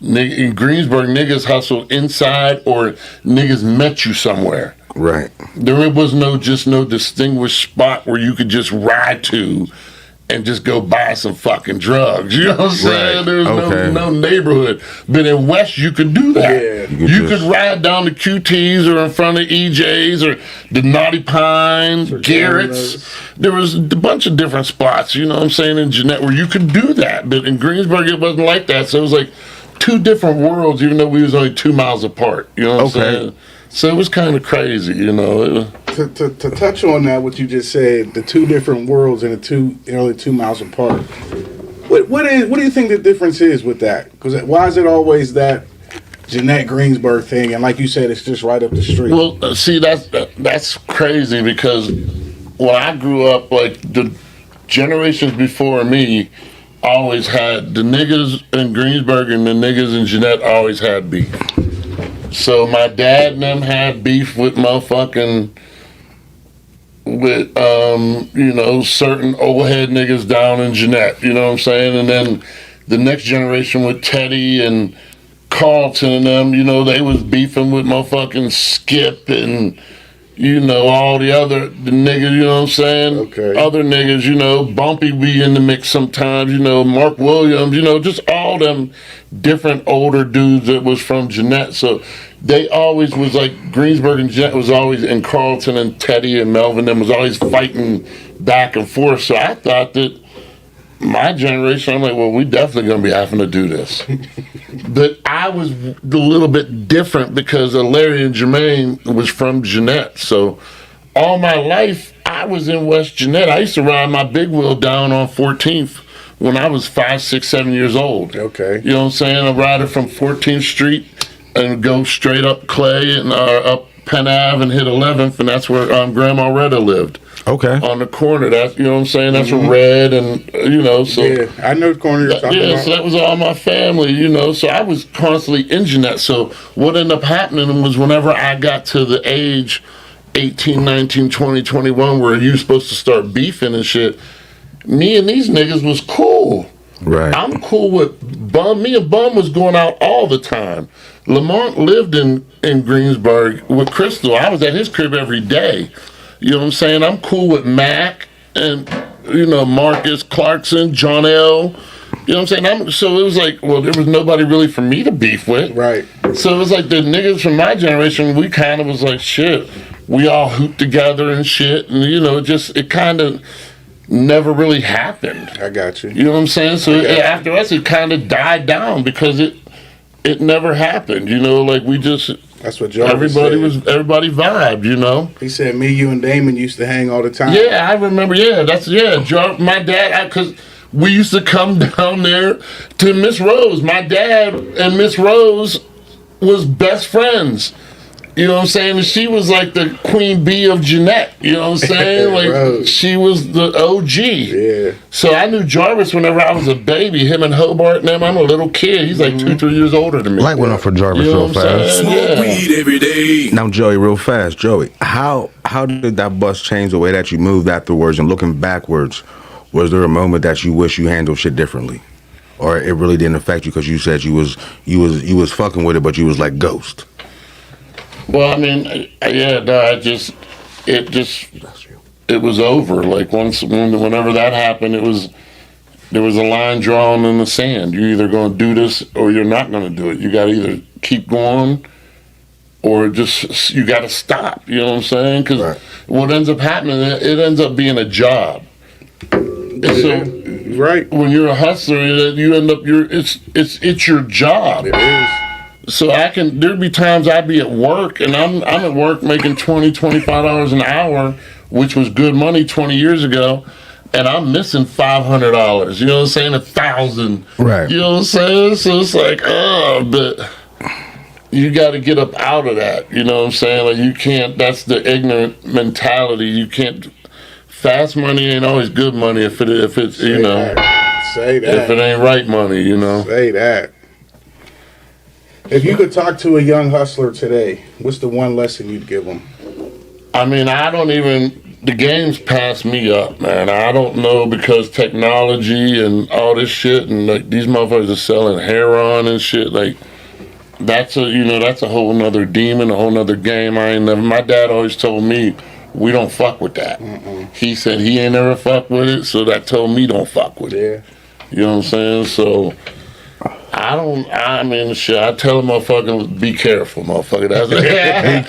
In Greensburg, niggas hustled inside or niggas met you somewhere. Right. There was no distinguished spot where you could just ride to and just go buy some fucking drugs. You know what I'm saying? Right. There was Okay. no neighborhood. But in West, you could do that. Yeah. You could ride down to QT's or in front of EJ's or the Naughty Pines, Garrett's. There was a bunch of different spots, you know what I'm saying, in Jeanette where you could do that. But in Greensburg, it wasn't like that. So it was like two different worlds, even though we was only 2 miles apart. You know what I'm saying? So it was kind of crazy, you know. To touch on that, what you just said, the two different worlds and only 2 miles apart. What do you think the difference is with that? Because why is it always that Jeanette Greensburg thing? And like you said, it's just right up the street. Well, see, that's crazy because when I grew up, like the generations before me always had the niggas in Greensburg and the niggas in Jeanette always had beef. So my dad and them had beef with motherfucking with you know, certain old head niggas down in Jeanette, you know what I'm saying? And then the next generation with Teddy and Carlton and them, you know, they was beefing with motherfucking Skip and, you know, all the niggas, you know what I'm saying? Okay. Other niggas, you know, Bumpy be in the mix sometimes, you know, Mark Williams, you know, just all them different older dudes that was from Jeanette. So they always was like, Greensburg and Jeanette was always, and Carlton and Teddy and Melvin, them was always fighting back and forth. So I thought that my generation, I'm like, well, we definitely gonna be having to do this. But I was a little bit different because Larry and Jermaine was from Jeanette. So all my life, I was in West Jeanette. I used to ride my big wheel down on 14th when I was 5, 6, 7 years old. Okay. You know what I'm saying? I ride it from 14th Street and go straight up Clay and up Penn Ave and hit 11th, and that's where Grandma Retta lived. Okay. On the corner, that, you know what I'm saying? That's where Red and, you know, so. Yeah, I know the corner you're talking Yeah, about. so that was all my family, you know. So I was constantly in Jeanette. So what ended up happening was whenever I got to the age 18, 19, 20, 21, where you supposed to start beefing and shit, me and these niggas was cool. Right. I'm cool with Bum. Me and Bum was going out all the time. Lamont lived in Greensburg with Crystal. I was at his crib every day. You know what I'm saying? I'm cool with Mac and, Marcus Clarkson, John L. You know what I'm saying? So it was like, well, there was nobody really for me to beef with. Right. So it was like the niggas from my generation, we kind of was like, shit, we all hooped together and shit. And, it kind of never really happened. I got you. You know what I'm saying? So after us, it kind of died down because it never happened. Like we just... That's what Jarvis everybody vibed, He said me, you, and Damon used to hang all the time. Yeah, I remember. Yeah, my dad, because we used to come down there to Miss Rose. My dad and Miss Rose was best friends. You know what I'm saying? And she was like the queen bee of Jeanette. You know what I'm saying? Like Rose. she was the OG. Yeah. So I knew Jarvis whenever I was a baby. Him and Hobart and them. I'm a little kid. He's like 2-3 years older than me. Light went off for Jarvis You know real what I'm fast. saying? Smoke Yeah. weed every day. Now, Joey, real fast. Joey, how did that bus change the way that you moved afterwards? And looking backwards, was there a moment that you wish you handled shit differently? Or it really didn't affect you because you said you was fucking with it, but you was like ghost? Well, I mean, it was over. Like whenever that happened, there was a line drawn in the sand. You're either going to do this or you're not going to do it. You got to either keep going or you got to stop. You know what I'm saying? Because what ends up happening, it ends up being a job. And so, Right. when you're a hustler, you end up it's your job. It is. So there'd be times I'd be at work and I'm at work making $20-$25 an hour, which was good money 20 years ago, and I'm missing $500. You know what I'm saying? $1,000. Right. You know what I'm saying? So it's like, but you got to get up out of that. You know what I'm saying? Like you can't. That's the ignorant mentality. You can't. Fast money ain't always good money if it's Say that. if it ain't right money. Say that. If you could talk to a young hustler today, what's the one lesson you'd give them? I mean, the game's passed me up, man. I don't know because technology and all this shit, and like these motherfuckers are selling heroin and shit. Like that's a whole nother demon, a whole nother game. My dad always told me we don't fuck with that. He said he ain't never fucked with it, so that told me don't fuck with it. Yeah. You know what I'm saying? So I tell a motherfucker, be careful, motherfucker. That's Be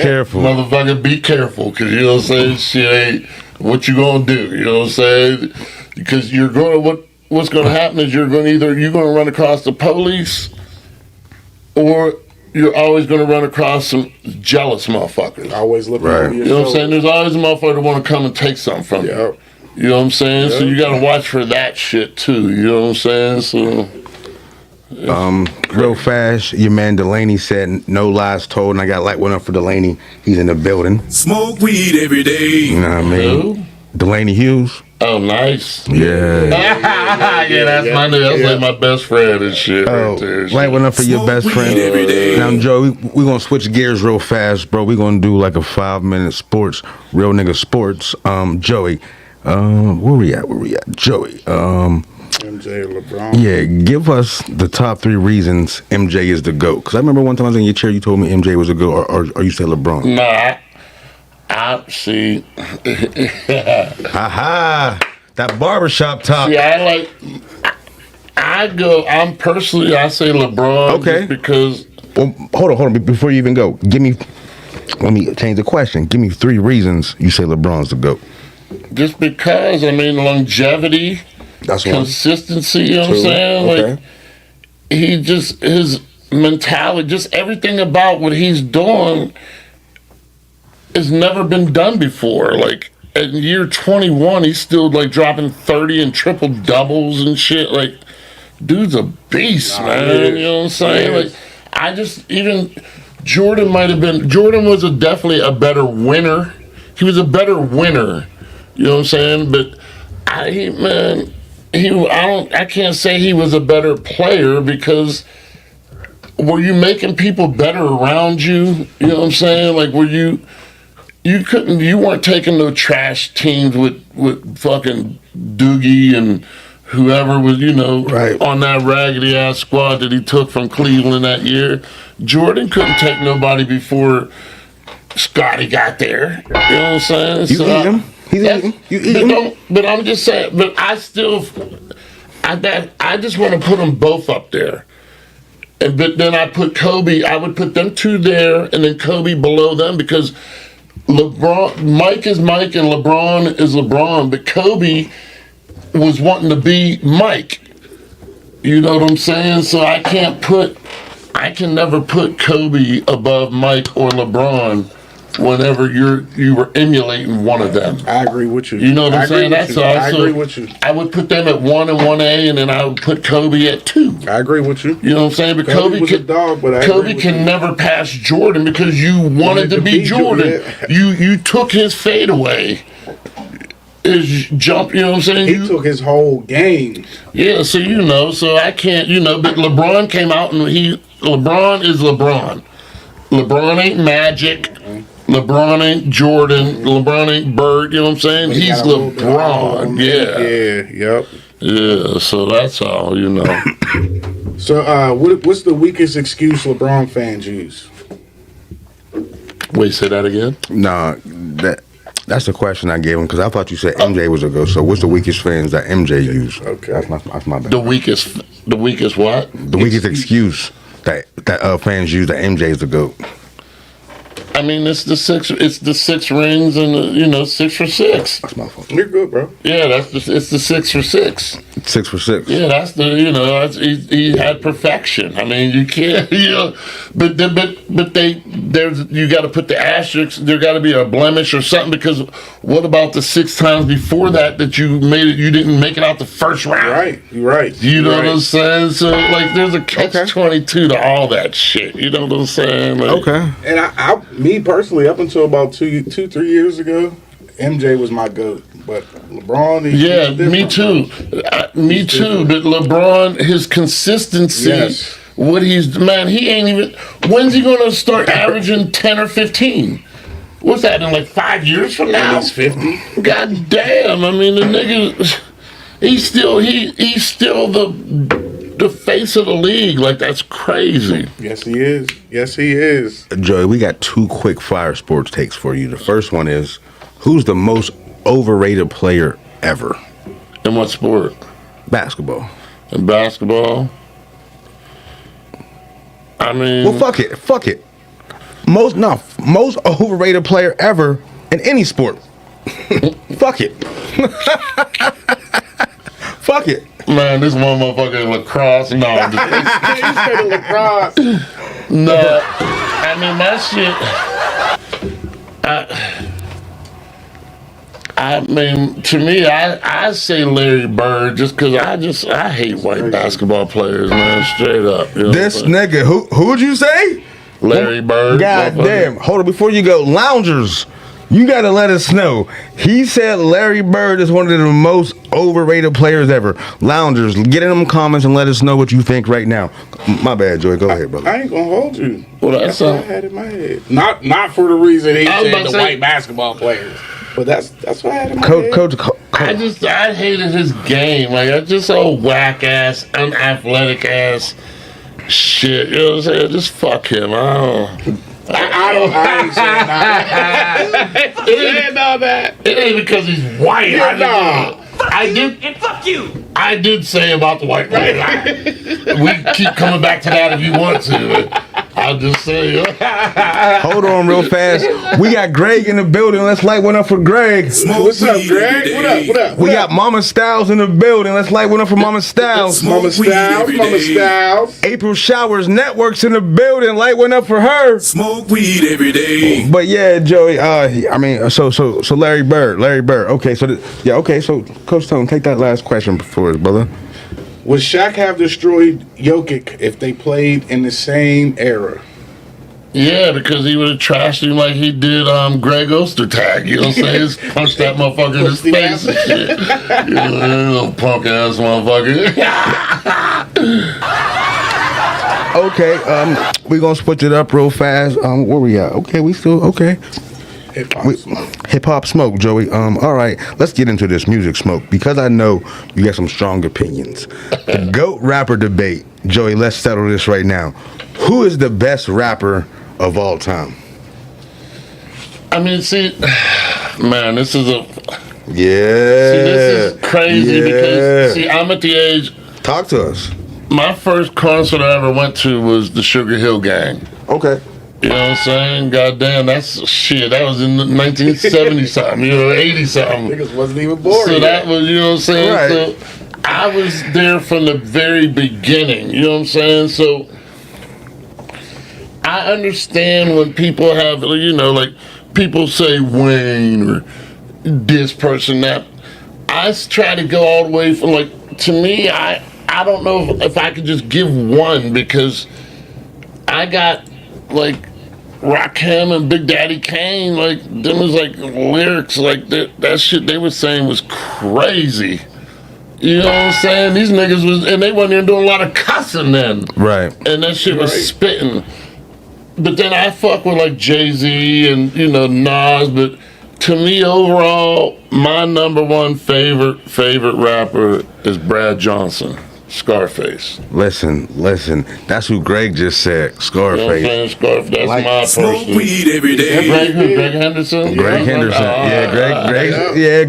careful. Motherfucker, be careful, because you know what I'm saying? Shit ain't what you gonna do, you know what I'm saying? Because what's gonna happen is you're gonna run across the police, or you're always gonna run across some jealous motherfuckers. Always looking Right. over your You know what I'm saying? shoulder. There's always a motherfucker that wanna come and take something from you. Yep. You know what I'm saying? So Yeah. you gotta watch for that shit too, you know what I'm saying? So Real fast, your man Delaney said no lies told, and I got light went up for Delaney. He's in the building. Smoke weed every You day. know what I mean? who? Delaney Hughes. Oh, nice. Yeah. Yeah, that's my nigga. That's like my best friend and shit. Oh, right there. light went up for your Smoke best weed friend. every day. Now, Joe, we gonna switch gears real fast, bro. We gonna do like a 5-minute sports, real nigga sports. Joey, where we at? Joey, MJ or LeBron. yeah, give us the top 3 reasons MJ is the GOAT. Because I remember one time I was in your chair, you told me MJ was a GOAT, or you said LeBron. Nah, I see. Aha! That barbershop top. See, I say LeBron. Okay. Just because. Well, hold on. Before you even go, let me change the question. Give me 3 reasons you say LeBron's the GOAT. Just because, longevity, That's one. consistency, you know what I'm 2. saying? Okay. Like, his mentality, just everything about what he's doing has never been done before. Like, at year 21, he's still, like, dropping 30 and triple doubles and shit. Like, dude's a beast, man. You know what I'm saying? Like, Jordan was definitely a better winner. He was a better winner. You know what I'm saying? But I can't say he was a better player, because were you making people better around you? You know what I'm saying? Like, you weren't taking no trash teams with fucking Doogie and whoever was, Right. on that raggedy ass squad that he took from Cleveland that year. Jordan couldn't take nobody before Scotty got there. You know what I'm saying? You eat him. He's eating. You eat him. But I'm just saying. But I just want to put them both up there. But then I put Kobe. I would put them two there, and then Kobe below them because Mike is Mike and LeBron is LeBron. But Kobe was wanting to be Mike. You know what I'm saying? So I can never put Kobe above Mike or LeBron whenever you were emulating one of them. I agree with you. You know what I'm saying? That's all. I agree with you. I would put them at 1 and 1A, and then I would put Kobe at 2. I agree with you. You know what I'm saying? But Kobe was a dog, but I Kobe agree with can you. never pass Jordan because you wanted to be Jordan. You took his fade away. His jump, you know what I'm saying? He took his whole game. Yeah, so so I can't, but LeBron came out and LeBron is LeBron. LeBron ain't Magic. LeBron ain't Jordan. LeBron ain't Bird, you know what I'm saying? But he He's got a little bit of all of LeBron, them. yeah. Yeah, yep. Yeah, so that's all, So, what's the weakest excuse LeBron fans use? Wait, say that again? Nah, that's the question I gave him because I thought you said MJ was a go. So what's the weakest fans that MJ used? Okay. That's my bad. The weakest what? The weakest excuse that fans use that MJ is the GOAT. I mean, it's the 6 rings and 6 for 6. That's my fault. You're good, bro. Yeah, it's the 6 for 6. 6 for 6. Yeah, that's he had perfection. I mean, you can't, but you got to put the asterisks. There got to be a blemish or something because what about the 6 times before that you didn't make it out the first round? You're right. You know what I'm saying? So like, there's a catch-22 to all that shit. You know what I'm saying? Like, Okay. And me personally, up until about 2-3 years ago, MJ was my GOAT. But LeBron, yeah, me too. Me too. But LeBron, his consistency, Yes. he ain't even. When's he gonna start averaging 10 or 15? What's that in like 5 years from now? He's 50. God damn! I mean, the nigga, he's still the face of the league. Like, that's crazy. Yes, he is. Yes, he is. Joey, we got 2 quick fire sports takes for you. The first one is, who's the most overrated player ever? In what sport? Basketball. In basketball? I mean... Well, fuck it. Most overrated player ever in any sport. Fuck it. Fuck it. Man, this one motherfucker lacrosse. No, I'm just, He said lacrosse. no. I mean, my shit. I mean, to me, I say Larry Bird just because I hate white basketball players, man. Straight up. You know This what I'm saying? nigga, who'd you say? Larry Bird. God motherfucker. damn. Hold on, before you go, loungers, you gotta let us know. He said Larry Bird is one of the most overrated players ever. Loungers, get in them comments and let us know what you think right now. My bad, Joey. Go ahead, brother. I ain't gonna hold you. Well, That's what I had in my head. Not for the reason he I was said about the to say- white basketball players. But that's what I had in my Coach, head. I hated his game. Like, I just old whack ass, unathletic ass shit. You know what I'm saying? Just fuck him. I ain't saying that. It ain't because he's white. Fuck you! I did say about the white man. We keep coming back to that if you want to. But I'll just say. hold on real fast. We got Greg in the building. Let's light one up for Greg. What's up, Greg? What up? We got Mama Styles in the building. Let's light one up for Mama Styles. Mama Styles. April Showers Networks in the building. Light one up for her. Smoke weed every day. But yeah, Joey. So Larry Bird. Okay, so Coach Tone, take that last question for us, brother. Would Shaq have destroyed Jokic if they played in the same era? Yeah, because he would have trashed him like he did Greg Ostertag. You know what I'm saying? Just punched that motherfucker in his face and shit. You know, little punk ass motherfucker. Okay, we're gonna switch it up real fast. Where we at? Okay, we still okay. Hip hop smoke, Joey. All right, let's get into this music smoke because I know you got some strong opinions. The GOAT rapper debate, Joey. Let's settle this right now. Who is the best rapper of all time? I mean, see, man, this is a Yeah. this is crazy because see, I'm at the age. Talk to us. My first concert I ever went to was the Sugar Hill Gang. Okay. You know what I'm saying? Goddamn, that's shit. That was in 1970 something, 80 something. Niggas wasn't even born So yet. that was, you know what I'm saying? Right. So I was there from the very beginning, you know what I'm saying? So I understand when people have, like people say Wayne or this person, that. I try to go all the way from, to me, I don't know if I could just give one because I got, Rakim and Big Daddy Kane, them was lyrics that shit they were saying was crazy. You know what I'm saying? These niggas was, and they wasn't even doing a lot of cussing then. Right. And that shit was spitting. But then I fuck with Jay-Z and, Nas, but to me overall, my number one favorite rapper is Brad Johnson. Scarface. Listen. That's who Greg just said. You know what I'm Scarface. saying? Scarface, that's my Smoke person. weed every day. Greg who? Greg Henderson? Greg Henderson.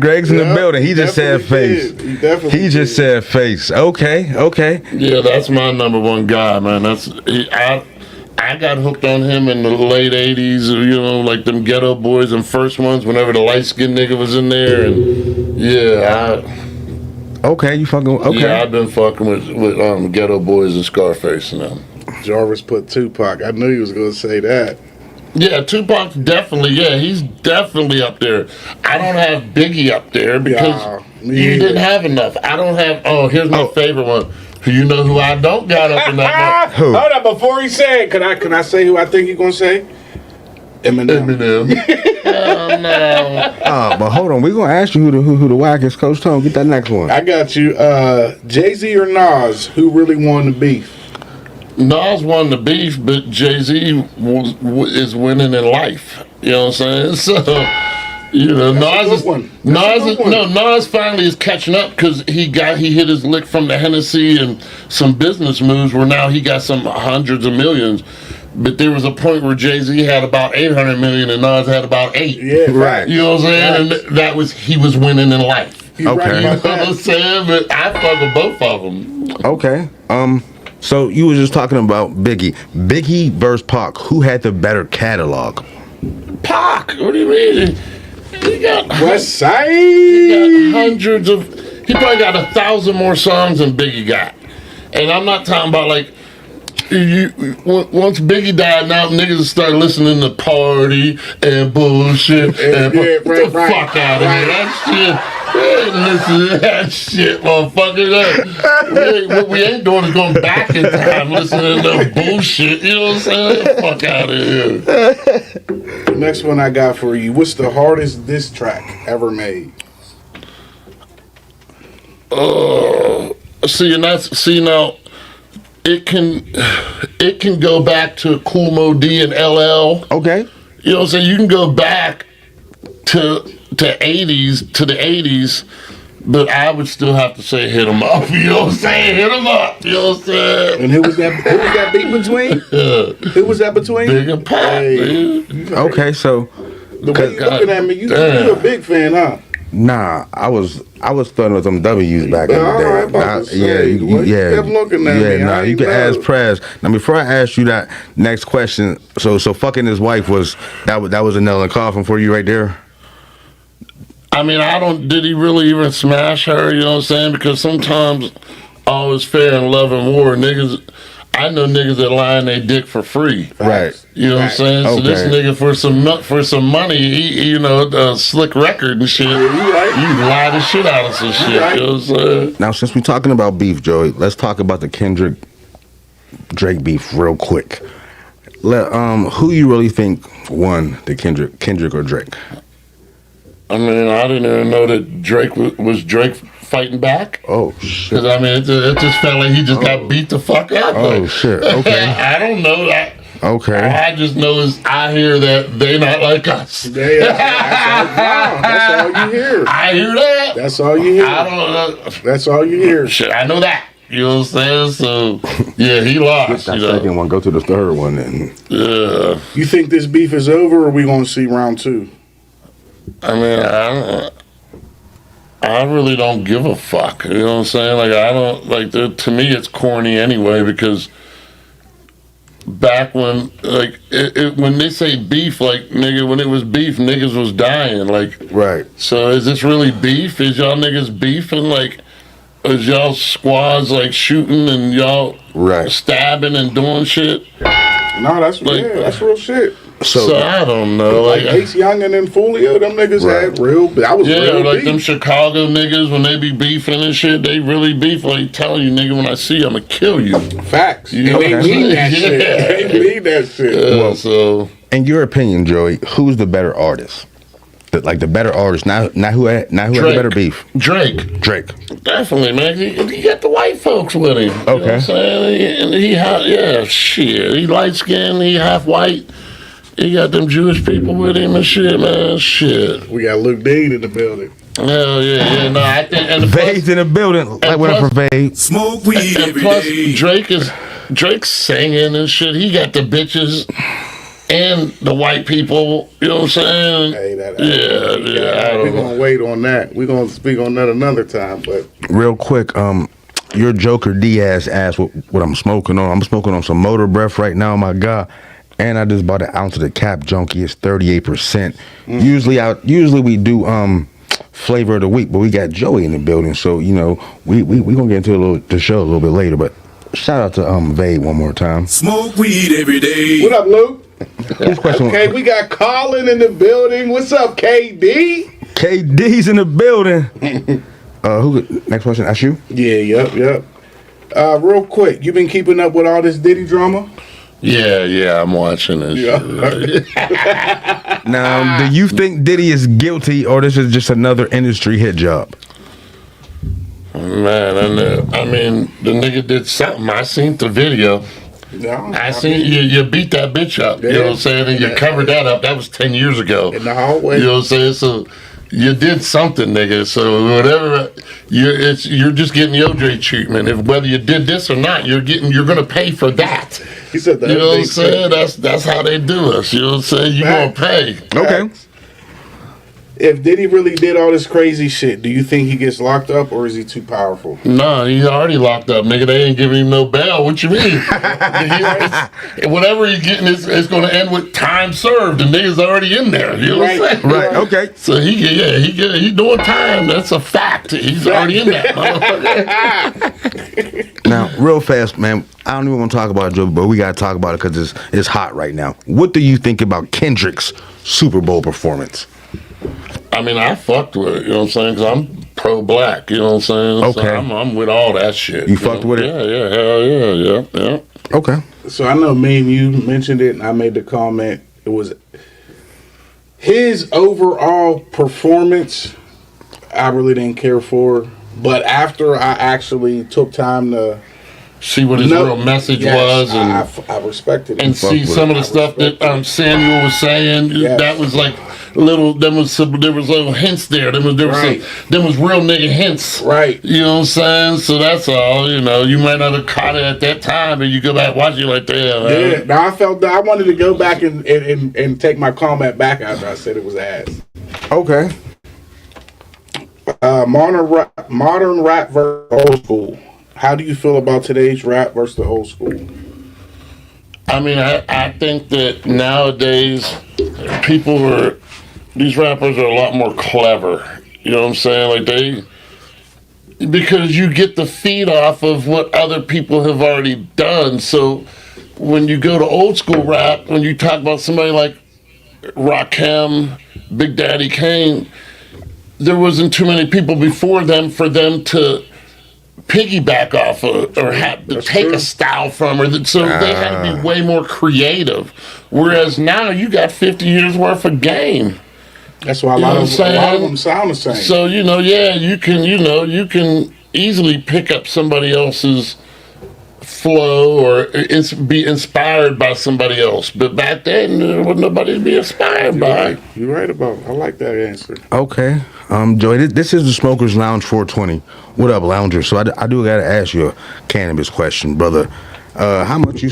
Greg's in the building. He just said face. He just said face. Okay. Yeah, that's my number one guy, man. I got hooked on him in the late 80s, them Ghetto Boys and first ones, whenever the light-skinned nigga was in there. And Okay, you fucking okay. yeah, I've been fucking with Ghetto Boys and Scarface and them. Jarvis put Tupac. I knew he was going to say that. Yeah, Tupac's definitely, he's definitely up there. I don't have Biggie up there because you didn't have enough. I don't have, here's my favorite one. You know who I don't got up in that one? Who? Hold on, before he said, can I say who I think he's going to say? Eminem. Hell no. But hold on, we're gonna ask you who the wackest. Coach Tone, get that next one. I got you. Jay-Z or Nas, who really won the beef? Nas won the beef, but Jay-Z is winning in life. You know what I'm saying? So, Nas finally is catching up because he hit his lick from the Hennessy and some business moves where now he got some hundreds of millions. But there was a point where Jay-Z had about 800 million and Nas had about 8. Yeah, right. You know what I'm saying? Right. And he was winning in life. You're Okay. right You know about what I'm that. saying? But I fuck with both of them. Okay. So you was just talking about Biggie. Biggie versus Pac. Who had the better catalog? Pac, what do you mean? He got West Side. hundreds of. He probably got 1,000 more songs than Biggie got. And I'm not talking about once Biggie died, now niggas start listening to Party and bullshit and get the fuck out of here. That shit. We ain't listening to that shit, motherfucker. What we ain't doing is going back in time listening to that bullshit. You know what I'm saying? Get the fuck out of here. The next one I got for you. What's the hardest diss track ever made? See now, it can go back to Cool Mo D and LL. Okay. You know what I'm saying? You can go back to the 80s, but I would still have to say hit 'em up. You know what I'm saying? Hit 'em up. You know what I'm saying? And who was that beat between? Who was that between? Big and Pac, Hey. dude. Okay. So The way you looking at me, you a big fan, huh? nah, I was throwing with them W's back in All the day. right, about to say, you kept looking at me. Yeah, nah, I you ain't can know. ask Prez. Now before I ask you that next question, so fucking his wife was that was a nail in the coffin for you right there. I mean, did he really even smash her? You know what I'm saying? Because sometimes all is fair in love and war. I know niggas that lie in their dick for free. Right. You know what I'm saying? So this Okay. nigga for some money, he, a slick record and shit. you right. You lie the shit out of some shit. right. You know what I'm saying? Now since we're talking about beef, Joey, let's talk about the Kendrick Drake beef real quick. Who you really think won the Kendrick or Drake? I mean, I didn't even know that Drake was Drake fighting back. Oh shit. Because I mean, it just felt like he just got beat the fuck up. Oh Like, shit. Okay. I don't know that. Okay. I just know I hear that they not like us. That's all you hear. I hear that. That's all you hear. I don't know. That's all you hear. Shit, I know that. You know what I'm saying? So, yeah, he lost. That You know? second one, go to the third one then. Yeah. You think this beef is over, or are we going to see round 2? I mean, I really don't give a fuck. You know what I'm saying? Like, I don't, like, to me, it's corny anyway, because back when, like, when they say beef, like, nigga, when it was beef, niggas was dying. Like, Right. so is this really beef? Is y'all niggas beefing? Like, is y'all squads, like, shooting and y'all Right. stabbing and doing shit? No, that's real shit. So I don't know. Like Ace Young and then Folio, them niggas had real. That was real like beef. them Chicago niggas when they be beefing and shit, they really beef. Like telling you, nigga, when I see you, I'ma kill you. Facts. You know And they what I'm need that saying? shit. They need that shit. So In your opinion, Joey, who's the better artist? Like the better artist, not who had the better beef. Drake, definitely, man. He got the white folks with him. You know what I'm saying? He light skinned, he half white. He got them Jewish people with him and shit, man. Shit. We got Luke Dean in the building. Hell yeah. No, I think and Vade's in the building. Like went up for Vade. Smoke weed and every plus day. Drake's singing and shit. He got the bitches and the white people. You know what I'm saying? Hey, I we're don't know. gonna wait on that. We're gonna speak on that another time. But Real quick, your Joker Diaz asked what I'm smoking on. I'm smoking on some Motor Breath right now, my God. And I just bought an ounce of the Cap Junkie. It's 38%. Usually we do flavor of the week, but we got Joey in the building, so you know we gonna get into the show a little bit later. But shout out to Vade one more time. Smoke weed every day. what up, Luke? Whose question? Okay, we got Colin in the building. What's up, KD? KD's in the building. Next question? That's you. Yeah, yep. Real quick, you been keeping up with all this Diddy drama? Yeah, I'm watching this. Yeah. Shit. Now, do you think Diddy is guilty, or this is just another industry hit job? Man, I mean, the nigga did something. I seen the video. I seen you beat that bitch up. You know what I'm saying? And you covered that up. That was 10 years ago. In the hallway. You know what I'm saying? So you did something, nigga. So whatever, you're just getting the OJ treatment. If whether you did this or not, you're gonna pay for that. He said that. You know what I'm saying? That's how they do us. You know what I'm saying? You gonna pay. Okay. If Diddy really did all this crazy shit, do you think he gets locked up, or is he too powerful? No, he's already locked up, nigga. They ain't giving him no bail. What you mean? Whatever he's getting, it's going to end with time served. The nigga's already in there. You know what I'm saying? Right. Okay. So he doing time. That's a fact. He's already in that motherfucker. Now, real fast, man. I don't even want to talk about it, Joe, but we got to talk about it because it's hot right now. What do you think about Kendrick's Super Bowl performance? I mean, I fucked with it, you know what I'm saying? Because I'm pro-black, you know what I'm saying? Okay. So I'm with all that shit. You fucked with it? Yeah, hell yeah. Okay. So I know me and you mentioned it, and I made the comment. It was his overall performance. I really didn't care for, but after I actually took time to See what his real message was, and I respected it. and see some of the stuff that Samuel was saying. Yes. That was like there was little hints there. There was Right. there was real nigga hints. Right. You know what I'm saying? So that's all. You know, you might not have caught it at that time, but you go back watch it like damn. Yeah. Now I felt that I wanted to go back and take my comment back after I said it was ass. Okay. Modern rap versus old school. How do you feel about today's rap versus the old school? I mean, I think that nowadays these rappers are a lot more clever. You know what I'm saying? Like because you get the feed off of what other people have already done. So when you go to old school rap, when you talk about somebody like Rakim, Big Daddy Kane, there wasn't too many people before them for them to piggyback off of, or have to take a style from her. So they had to be way more creative. Whereas now you got 50 years worth of game. That's why a lot of them sound the same. So you can easily pick up somebody else's flow or be inspired by somebody else. But back then, there was nobody to be inspired by. You're right about it. I like that answer. Okay. Joey, this is the Smokers Lounge 420. What up, loungers? So I do gotta ask you a cannabis question, brother. How much you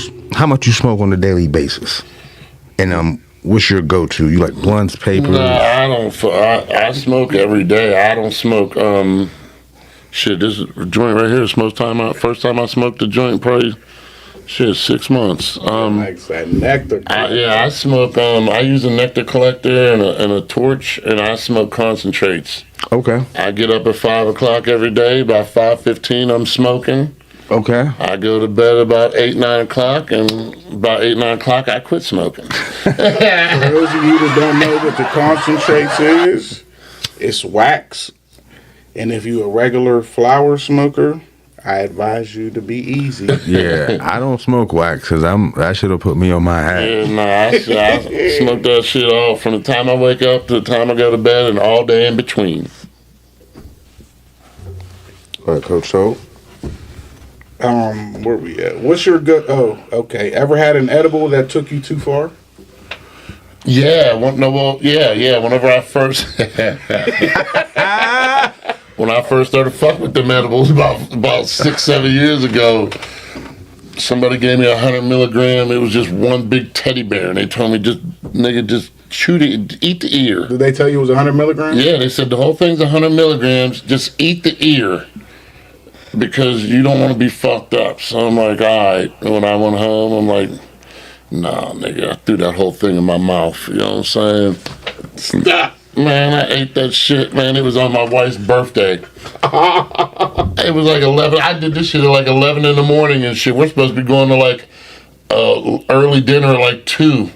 smoke on a daily basis? And what's your go-to? You like blunts, papers? Nah, I don't. I smoke every day. I don't smoke. Shit, this joint right here. First time I smoked a joint, probably 6 months. Like that nectar. I smoke. I use a nectar collector and a torch, and I smoke concentrates. Okay. I get up at 5 o'clock every day. By 5:15, I'm smoking. Okay. I go to bed about 8, 9 o'clock, and about 8, 9 o'clock, I quit smoking. For those of you that don't know what the concentrates is, it's wax. And if you're a regular flower smoker, I advise you to be easy. Yeah, I don't smoke wax because that shit'll put me on my hat. Yeah, I smoke that shit off from the time I wake up to the time I go to bed and all day in between. All right, Coach. So, Where we at? What's your good? Oh, okay. Ever had an edible that took you too far? Yeah, whenever I first when I first started fucking with them edibles about 6, 7 years ago, somebody gave me 100 milligram. It was just one big teddy bear, and they told me just shoot it, eat the ear. Did they tell you it was 100 milligrams? Yeah, they said the whole thing's 100 milligrams. Just eat the ear because you don't want to be fucked up. So I'm like, all right. When I went home, I'm like, nah, nigga, I threw that whole thing in my mouth. You know what I'm saying? Stop. Man, I ate that shit, man. It was on my wife's birthday. It was like 11. I did this shit at like 11 in the morning and shit. We're supposed to be going to like early dinner at like 2.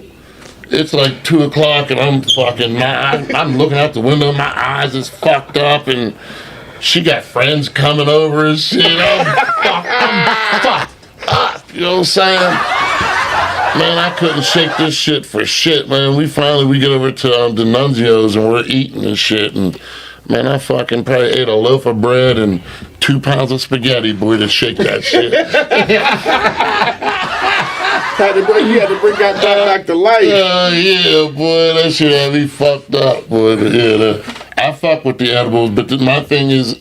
It's like 2 o'clock and I'm fucking, I'm looking out the window. My eyes is fucked up and she got friends coming over and shit. I'm fucked up. You know what I'm saying? Man, I couldn't shake this shit for shit, man. We get over to D'Annunzio's and we're eating and shit. And, man, I fucking probably ate a loaf of bread and 2 pounds of spaghetti, boy, to shake that shit. You had to bring that back to life. Yeah, boy, that shit had me fucked up, boy. But yeah, I fuck with the edibles, but my thing is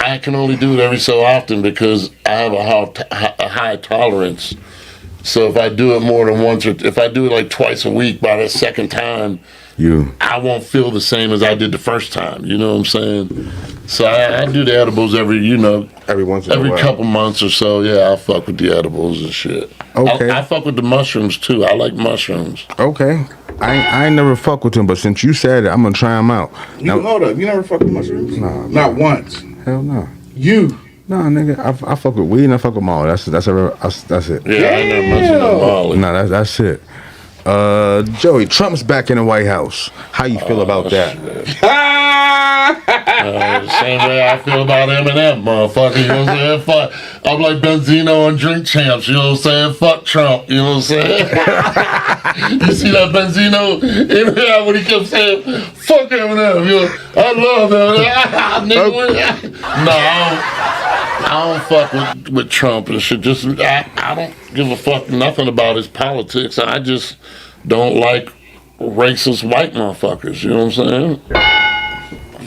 I can only do it every so often because I have a high tolerance. So if I do it more than once, or if I do it like twice a week, by the second time, I won't feel the same as I did the first time. You know what I'm saying? So I do the edibles every couple months or so. Yeah, I fuck with the edibles and shit. Okay. I fuck with the mushrooms too. I like mushrooms. Okay. I ain't never fuck with them, but since you said it, I'm gonna try them out. Hold up. You never fuck with mushrooms? Nah. Not once. Hell no. You. Nah, nigga, I fuck with weed and I fuck with Molly. That's it. Yeah, I ain't never mentioned no Molly. Nah, that's it. Joey, Trump's back in the White House. How you feel about that? The same way I feel about Eminem, motherfucker. You know what I'm saying? Fuck. I'm like Benzino on Drink Champs. You know what I'm saying? Fuck Trump. You know what I'm saying? You see that Benzino in there when he kept saying, fuck Eminem. You know, I love Eminem. I don't fuck with Trump and shit. I don't give a fuck nothing about his politics. I just don't like racist white motherfuckers. You know what I'm saying?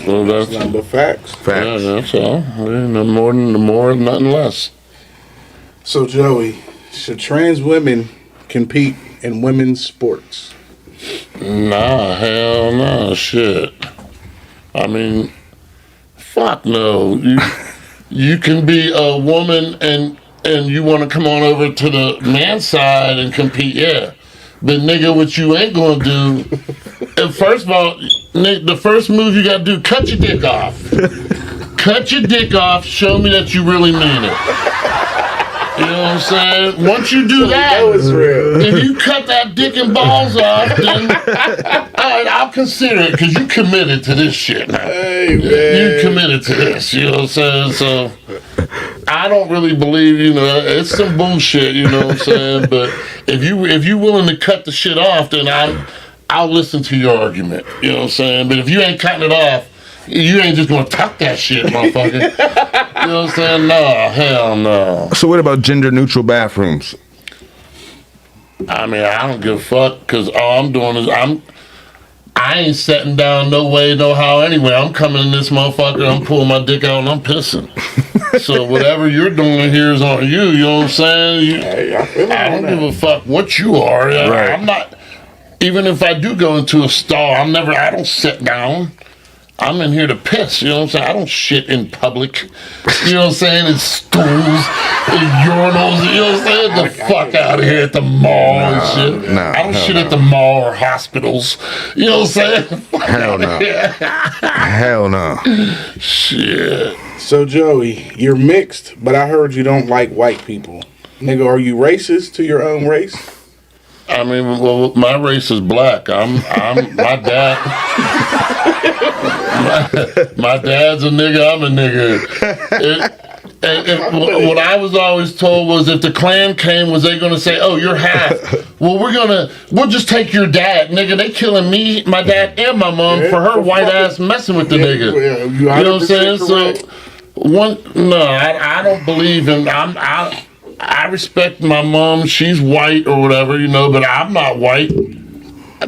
So that's Nothing but facts. yeah, that's all. No more, nothing less. So, Joey, should trans women compete in women's sports? Nah, hell no, shit. I mean, fuck no. You can be a woman and you want to come on over to the man's side and compete, yeah. But nigga, what you ain't gonna do, first of all, the first move you gotta do, cut your dick off. Cut your dick off, show me that you really mean it. You know what I'm saying? Once you do that, if you cut that dick and balls off, then all right, I'll consider it because you committed to this shit now. Hey, man. You committed to this, you know what I'm saying? So I don't really believe, it's some bullshit, you know what I'm saying? But if you willing to cut the shit off, then I'll listen to your argument, you know what I'm saying? But if you ain't cutting it off, You ain't just gonna tuck that shit, motherfucker. You know what I'm saying? No, hell no. So what about gender neutral bathrooms? I mean, I don't give a fuck because all I'm doing is I ain't setting down no way, no how anyway. I'm coming in this motherfucker, I'm pulling my dick out and I'm pissing. So whatever you're doing here is on you, you know what I'm saying? I don't give a fuck what you are. Right. I'm not, even if I do go into a stall, I don't sit down. I'm in here to piss, you know what I'm saying? I don't shit in public, you know what I'm saying? In stools, in urinals, you know what I'm saying? The fuck out of here at the mall and shit. I don't shit at the mall or hospitals, you know what I'm saying? Hell no. Hell no. Shit. So Joey, you're mixed, but I heard you don't like white people. Nigga, are you racist to your own race? I mean, well, my race is black. I'm my dad. My dad's a nigga. I'm a nigga. What I was always told was if the Klan came, was they gonna say, "Oh, you're half"? Well, we'll just take your dad, nigga. They killing me, my dad, and my mom for her white ass messing with the nigga. You know what I'm saying? Correct. I don't believe in. I respect my mom. She's white or whatever, you know, but I'm not white.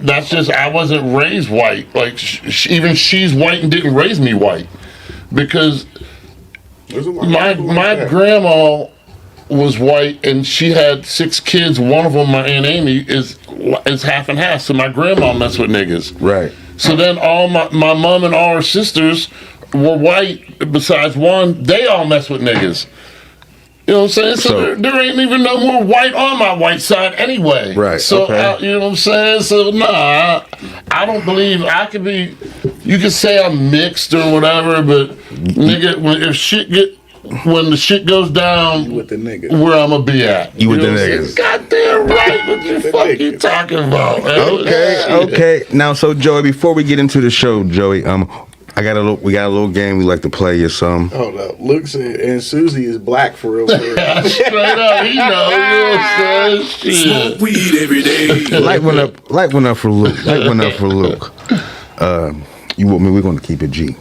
That's just, I wasn't raised white. Like, even she's white and didn't raise me white. Because my grandma was white and she had 6 kids. One of them, my Aunt Amy, is half and half. So my grandma messed with niggas. Right. So then all my mom and all her sisters were white, besides one. They all mess with niggas. You know what I'm saying? So there ain't even no more white on my white side anyway. Right. So, okay. you know what I'm saying? So, nah, I don't believe I could be, you could say I'm mixed or whatever, but nigga, when the shit goes down, You with the niggas. where I'm gonna be at. You with know the what I'm niggas. saying? Goddamn right. What the fuck you talking about, man? Okay. Now, so Joey, before we get into the show, Joey, we got a little game we like to play. You some. Hold up. Luke said, and Susie is black for real. Straight up, he know. You know what I'm saying? Shit. Smoke weed every day. Light one up for Luke. You want me? We're going to keep it G.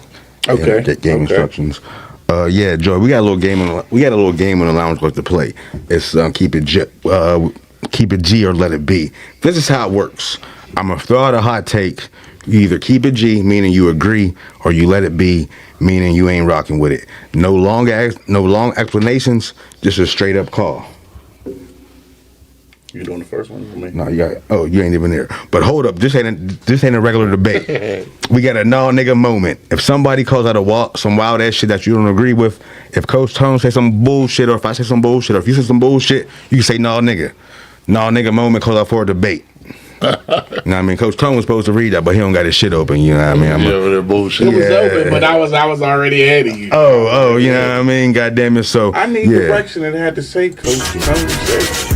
Okay. Game instructions. Yeah, Joey, we got a little game on the lounge like to play. It's keep it G or let it be. This is how it works. I'm gonna throw out a hot take. You either keep it G, meaning you agree, or you let it be, meaning you ain't rocking with it. No long explanations, just a straight up call. You doing the first one for me? No, you ain't even there. But hold up, this ain't a regular debate. We got a nah nigga moment. If somebody calls out some wild ass shit that you don't agree with, if Coach Tone say some bullshit, or if I say some bullshit, or if you say some bullshit, you can say nah nigga. Nah nigga moment calls out for a debate. You know what I mean? Coach Tone was supposed to read that, but he don't got his shit open. You know what I mean? They're bullshit. It was open, but I was already ahead of you. Oh, you know what I mean? God damn it. So I need direction and had to say Coach Tone said.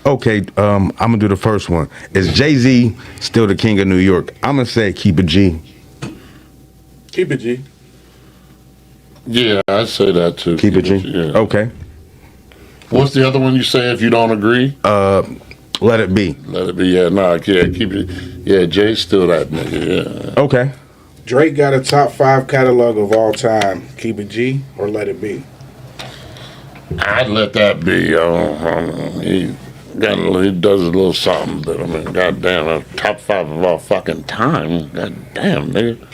Okay, I'm gonna do the first one. Is Jay-Z still the king of New York? I'm gonna say keep it G. Keep it G. Yeah, I'd say that too. Keep it G. Yeah. Okay. What's the other one you say if you don't agree? Let it be. Let it be. Yeah, keep it. Yeah, Jay's still that nigga. Yeah. Okay. Drake got a top 5 catalog of all time. Keep it G or let it be. I'd let that be. He does a little something, but I mean, goddamn, top 5 of all fucking time. Goddamn, nigga.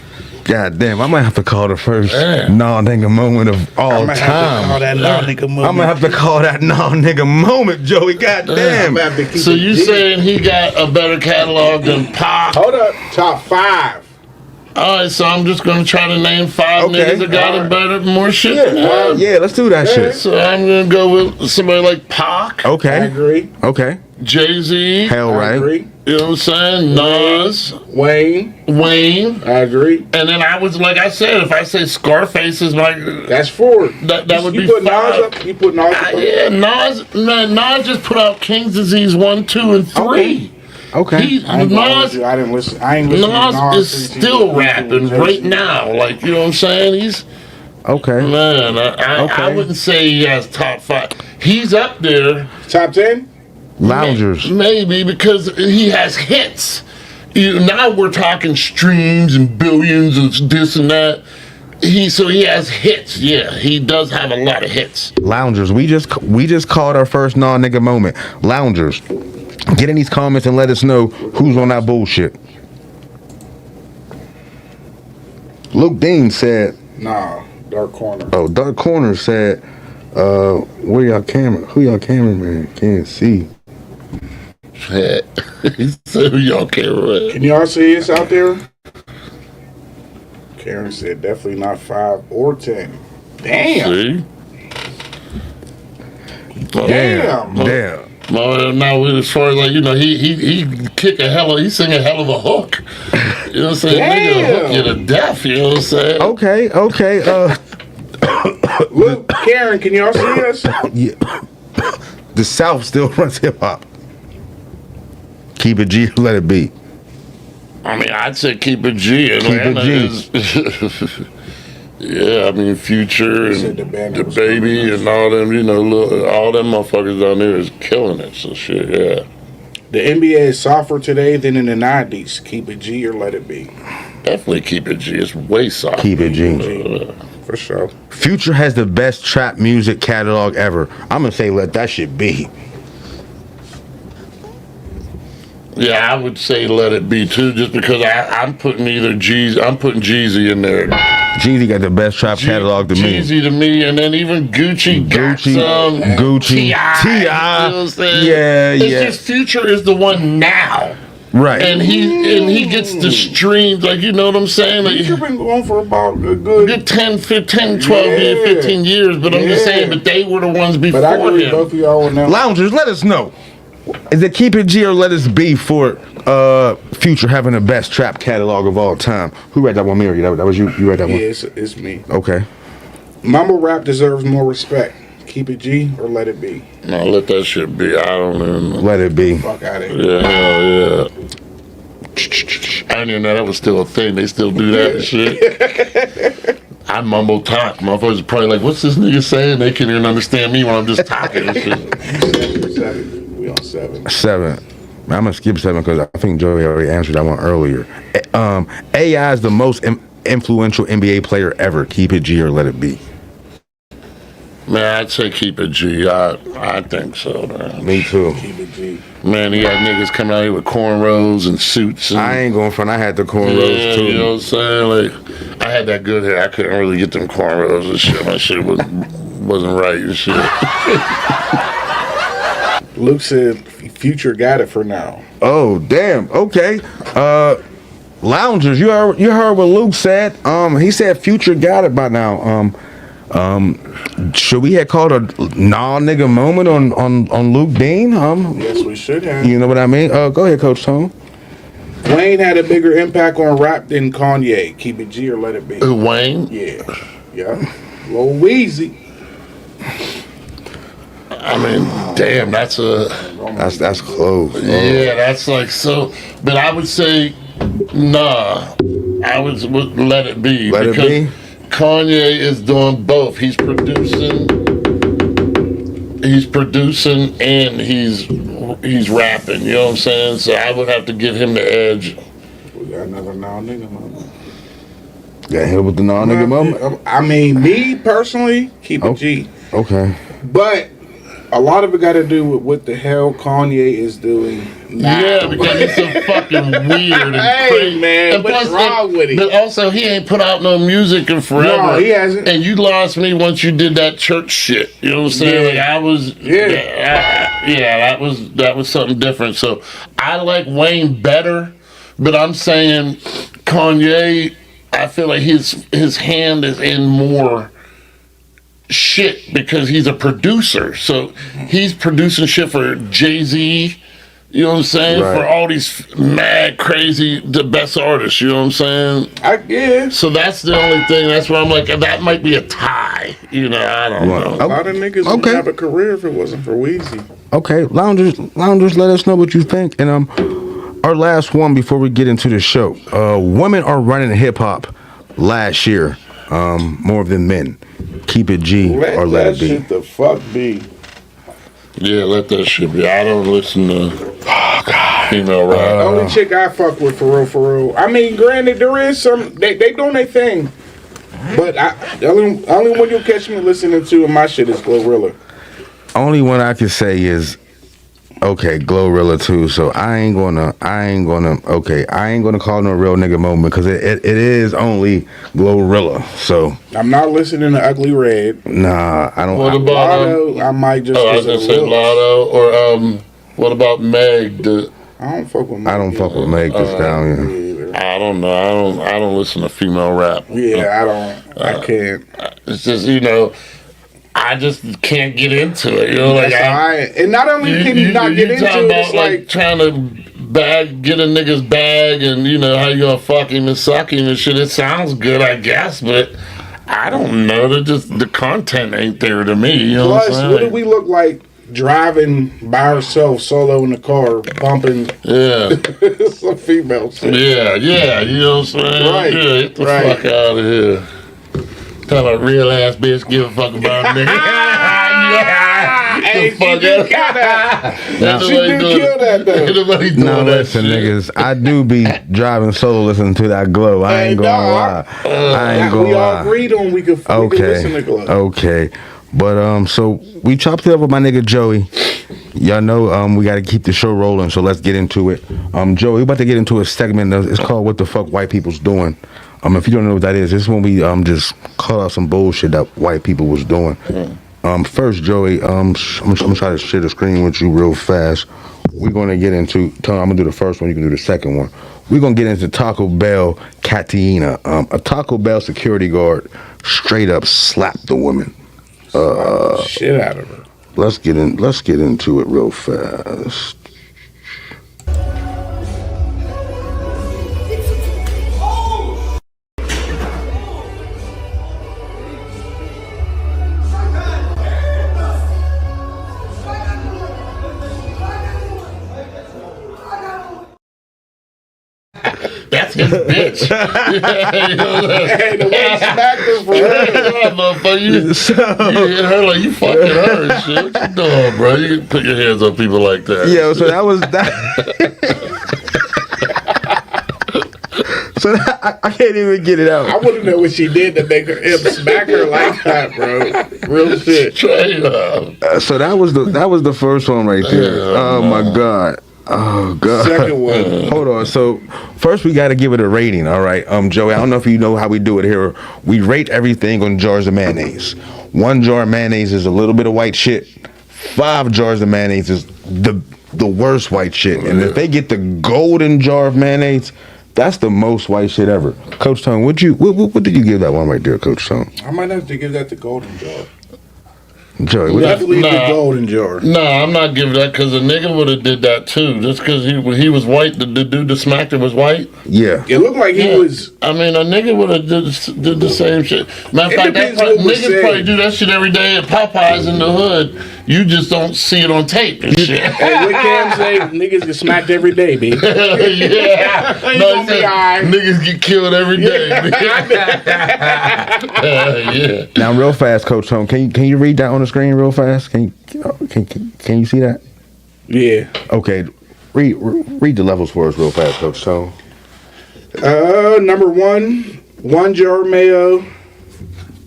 God damn, I might have to call the first Damn. non-nigga moment of all I'm gonna have to time. call that non-nigga moment. I'm gonna have to call that non-nigga moment, Joey. God damn. I'm gonna have to keep So it you G. saying he got a better catalog than Pac? Hold up, top 5. All right, so I'm just gonna try to name 5 Okay, niggas that got all a better, more shit than him. Yeah, let's do that shit. So I'm gonna go with somebody like Pac, I Okay. agree. Okay. Jay-Z, Hell I right. agree. you know what I'm saying, Nas, Wayne, Wayne, I agree. and then I was like I said, if I say Scarface is my That's 4. that would you be put 5. Nas up. You put Nas up. Yeah, Nas just put out King's Disease 1, 2, and 3. Okay. I ain't gonna hold Nas you. I didn't listen. I ain't listening to Nas is since he still was rapping Jason. right now. Like, you know what I'm saying? He's, Okay. man, I Okay. wouldn't say he has top 5. He's up there. Top 10? Loungers. Maybe because he has hits. Now we're talking streams and billions and this and that. He has hits. Yeah, he does have a lot of hits. Loungers. We just called our first non-nigga moment. Loungers. Get in these comments and let us know who's on that bullshit. Luke Dean said. Nah, Dark Corner. Oh, Dark Corner said. Who y'all cameraman? Can't see. He said, who y'all camera? Can y'all see us out there? Karen said definitely not 5 or 10. Damn. See? Damn. Well, now as far as he kick he sing a hell of a hook. You know what I'm saying? Nigga hook you to death. You know what I'm saying? Okay. Look, Karen, can y'all see us? Yeah. The South still runs hip hop. Keep it G, let it be. I mean, I'd say keep it G. Atlanta is. Yeah, I mean, Future and the Baby and all them, all them motherfuckers down there is killing it. So shit, yeah. The NBA is softer today than in the 90s. Keep it G or let it be. Definitely keep it G. It's way softer. Keep it G. For sure. Future has the best trap music catalog ever. I'm gonna say let that shit be. Yeah, I would say let it be too, just because I'm putting Jeezy in there. Jeezy got the best trap catalog to me. Jeezy to me, and then even Gucci got some. Gucci, T.I. You know what I'm saying? Yeah. It's just Future is the one now. Right. And he gets the streams, like, you know what I'm saying? Like, Future been going for about a good 10, 15, 12 years, 15 years, but I'm just saying, but they were the ones before But I agree with him. both of y'all on that. Loungers, let us know. Is it keep it G or let us be for Future having the best trap catalog of all time? Who read that one, Mary? That was you. You read that one? Yeah, it's me. Okay. Mumble rap deserves more respect. Keep it G or let it be. No, let that shit be. I don't even know. Let it be. Fuck out of here. Yeah, hell yeah. I didn't even know that was still a thing. They still do that and shit. I mumble talk. Motherfuckers are probably like, what's this nigga saying? They can't even understand me when I'm just talking and shit. 7. We on 7. 7. I'm gonna skip 7 because I think Joey already answered that one earlier. AI is the most influential NBA player ever. Keep it G or let it be. Man, I'd say keep it G. I think so, man. Me too. Keep it G. Man, he had niggas coming out here with cornrows and suits. And, I ain't going front. I had the cornrows too. You know what I'm saying? Like, I had that good hair. I couldn't really get them cornrows and shit. My shit wasn't right and shit. Luke said Future got it for now. Oh damn. Okay. Loungers, you heard what Luke said. He said Future got it by now. Should we have called a non-nigga moment on Luke Dean? Yes, we should have. You know what I mean? Go ahead, Coach Tone. Wayne had a bigger impact on rap than Kanye. Keep it G or let it be. Wayne? Yeah. Lil Weezy. I mean, damn, that's close. Yeah, that's like so. But I would say, nah. I would let it be. Let it be? Kanye is doing both. He's producing and he's rapping. You know what I'm saying? So I would have to give him the edge. We got another non-nigga moment. Got hit with the non-nigga moment? I mean, me personally, keep it G. Okay. But a lot of it got to do with what the hell Kanye is doing now. Yeah, because he's so fucking weird and Hey, crazy. man, And what's plus, wrong with him? But also, he ain't put out no music in forever. No, he hasn't. And you lost me once you did that church shit. You know what I'm saying? Yeah. Like I was, that was something different. So I like Wayne better, but I'm saying Kanye, I feel like his hand is in more shit because he's a producer. So he's producing shit for Jay-Z, you know what I'm saying? Right. For all these mad, crazy, the best artists, you know what I'm saying? I guess. So that's the only thing. That's where I'm like, that might be a tie. You know, I don't know. A lot of niggas would have a career if it wasn't for Weezy. Okay, loungers, let us know what you think. And our last one before we get into the show. Women are running hip hop last year more than men. Keep it G or let it be. Shit the fuck be. Yeah, let that shit be. I don't listen to female rap. Only chick I fuck with for real. I mean, granted, there is some. They doing their thing, but the only one you'll catch me listening to in my shit is Glorilla. Only one I can say is okay, Glorilla too. So I ain't gonna call no real nigga moment because it is only Glorilla. So I'm not listening to Ugly Red. nah, I don't. What about Lotto, I might just. I was gonna say Lotto or what about Meg? I don't fuck with Meg. I don't fuck with Meg Thee Stallion. either. I don't know. I don't listen to female rap. Yeah, I don't. I can't. It's just I just can't get into it. You know, like And not only can you not get into talking it, about it's like trying to get a nigga's bag, and you know how you gonna fuck him and suck him and shit. It sounds good, I guess, but I don't know. The content ain't there to me. You know plus, what I'm what saying? do we look like driving by ourselves solo in the car, bumping Yeah, some female shit? yeah. You know what I'm saying? Right, Yeah, get the right. fuck out of here. Tell a real ass bitch give a fuck about a nigga. Yeah. Hey, The fuck she did out. kill that. Ain't She nobody did doing kill that, though. Ain't nobody doing No, that listen, shit. niggas. I do be driving solo listening to that Glow. I ain't gonna lie. I ain't gonna We all lie. agreed on we could listen to Glow. Okay. But so we chopped it up with my nigga Joey. Y'all know we gotta keep the show rolling, so let's get into it. Joey, we about to get into a segment. It's called "What the Fuck White People's Doing." If you don't know what that is, this is when we just call out some bullshit that white people was doing. First, Joey, I'm gonna try to share the screen with you real fast. We're gonna get into. Tony, I'm gonna do the first one. You can do the second one. We're gonna get into Taco Bell Catiina. A Taco Bell security guard straight up slapped the woman. Shit out of her. Let's get into it real fast. That's his bitch. You know what? Hey, the way he smacked her for real. Yeah, motherfucker, you hit her like you fucking her and shit. What you doing, bro? You can put your hands on people like that. Yeah, so that was that. So that, I can't even get it out. I want to know what she did to make him smack her like that, bro. Real shit. Straight up. So that was the first one right there. Oh my god. Oh god. Second one. Hold on. So first we got to give it a rating. All right. Joey, I don't know if you know how we do it here. We rate everything on jars of mayonnaise. 1 jar of mayonnaise is a little bit of white shit. 5 jars of mayonnaise is the worst white shit. And if they get the golden jar of mayonnaise, that's the most white shit ever. Coach Tone, what did you give that one right there, Coach Tone? I might have to give that the golden jar. Joey, what Definitely the Nah. golden jar. No, I'm not giving that because a nigga would have did that too. Just because he was white, the dude that smacked him was white. yeah. It looked like he was. I mean, a nigga would have did the same shit. Matter of It fact, depends what was niggas said. probably do that shit every day at Popeyes in the hood. You just don't see it on tape and shit. Hey, what Cam say? Niggas get smacked every day, B. Yeah. You No, gonna he be said, alright. niggas get killed every day. Yeah. Now, real fast, Coach Tone, can you read that on the screen real fast? Can you see that? Yeah. Okay, read the levels for us real fast, Coach Tone. Number 1 jar of mayo,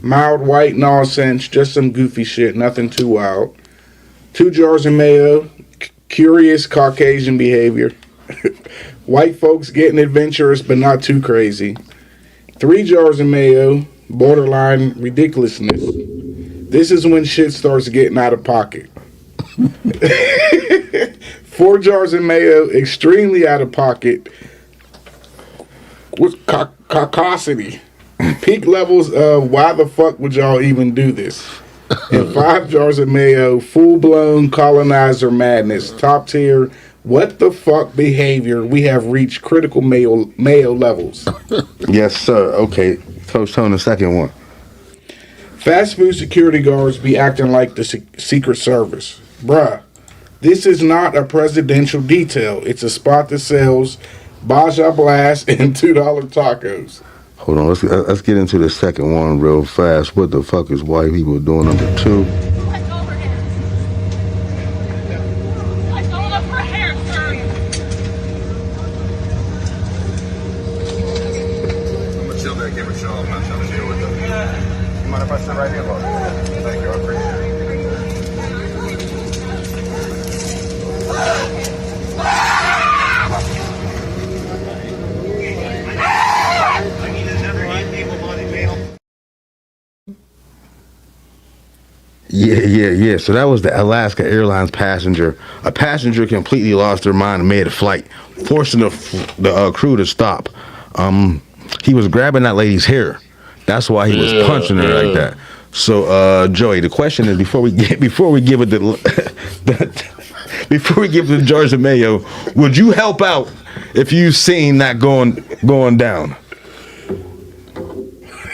mild white nonsense, just some goofy shit, nothing too wild. 2 jars of mayo, curious Caucasian behavior. White folks getting adventurous but not too crazy. 3 jars of mayo, borderline ridiculousness. This is when shit starts getting out of pocket. 4 jars of mayo, extremely out of pocket. With caucasity. Peak levels of why the fuck would y'all even do this? And 5 jars of mayo, full-blown colonizer madness. Top tier, what the fuck behavior. We have reached critical mayo levels. Yes, sir. Okay, Coach Tone, the second one. Fast food security guards be acting like the Secret Service. Bruh, this is not a presidential detail. It's a spot that sells Baja Blast and $2 tacos. Hold on, let's get into the second one real fast. What the fuck is white people doing? Number 2. Yeah. So that was the Alaska Airlines passenger. A passenger completely lost their mind and made a flight, forcing the crew to stop. He was grabbing that lady's hair. That's why he was punching her like that. So, Joey, the question is before we give it before we give it the jars of mayo, would you help out if you seen that going down?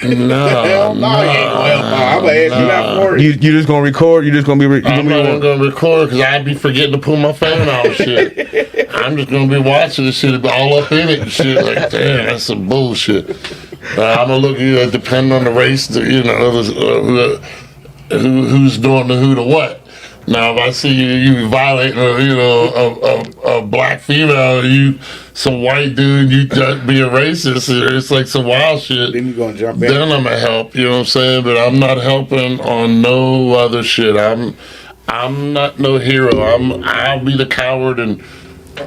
No, Hell no, you ain't gonna help out. I'm gonna ask you that for you. You just gonna record? You just gonna be? I'm not even gonna record because I'd be forgetting to pull my phone out and shit. I'm just gonna be watching this shit, all up in it and shit. Like, damn, that's some bullshit. I'm gonna look, depending on the race, who's doing the who to what. Now, if I see you violating, a black female, you some white dude, you just be a racist, it's like some wild shit. Then you gonna jump in. Then I'm gonna help. You know what I'm saying? But I'm not helping on no other shit. I'm not no hero. I'll be the coward and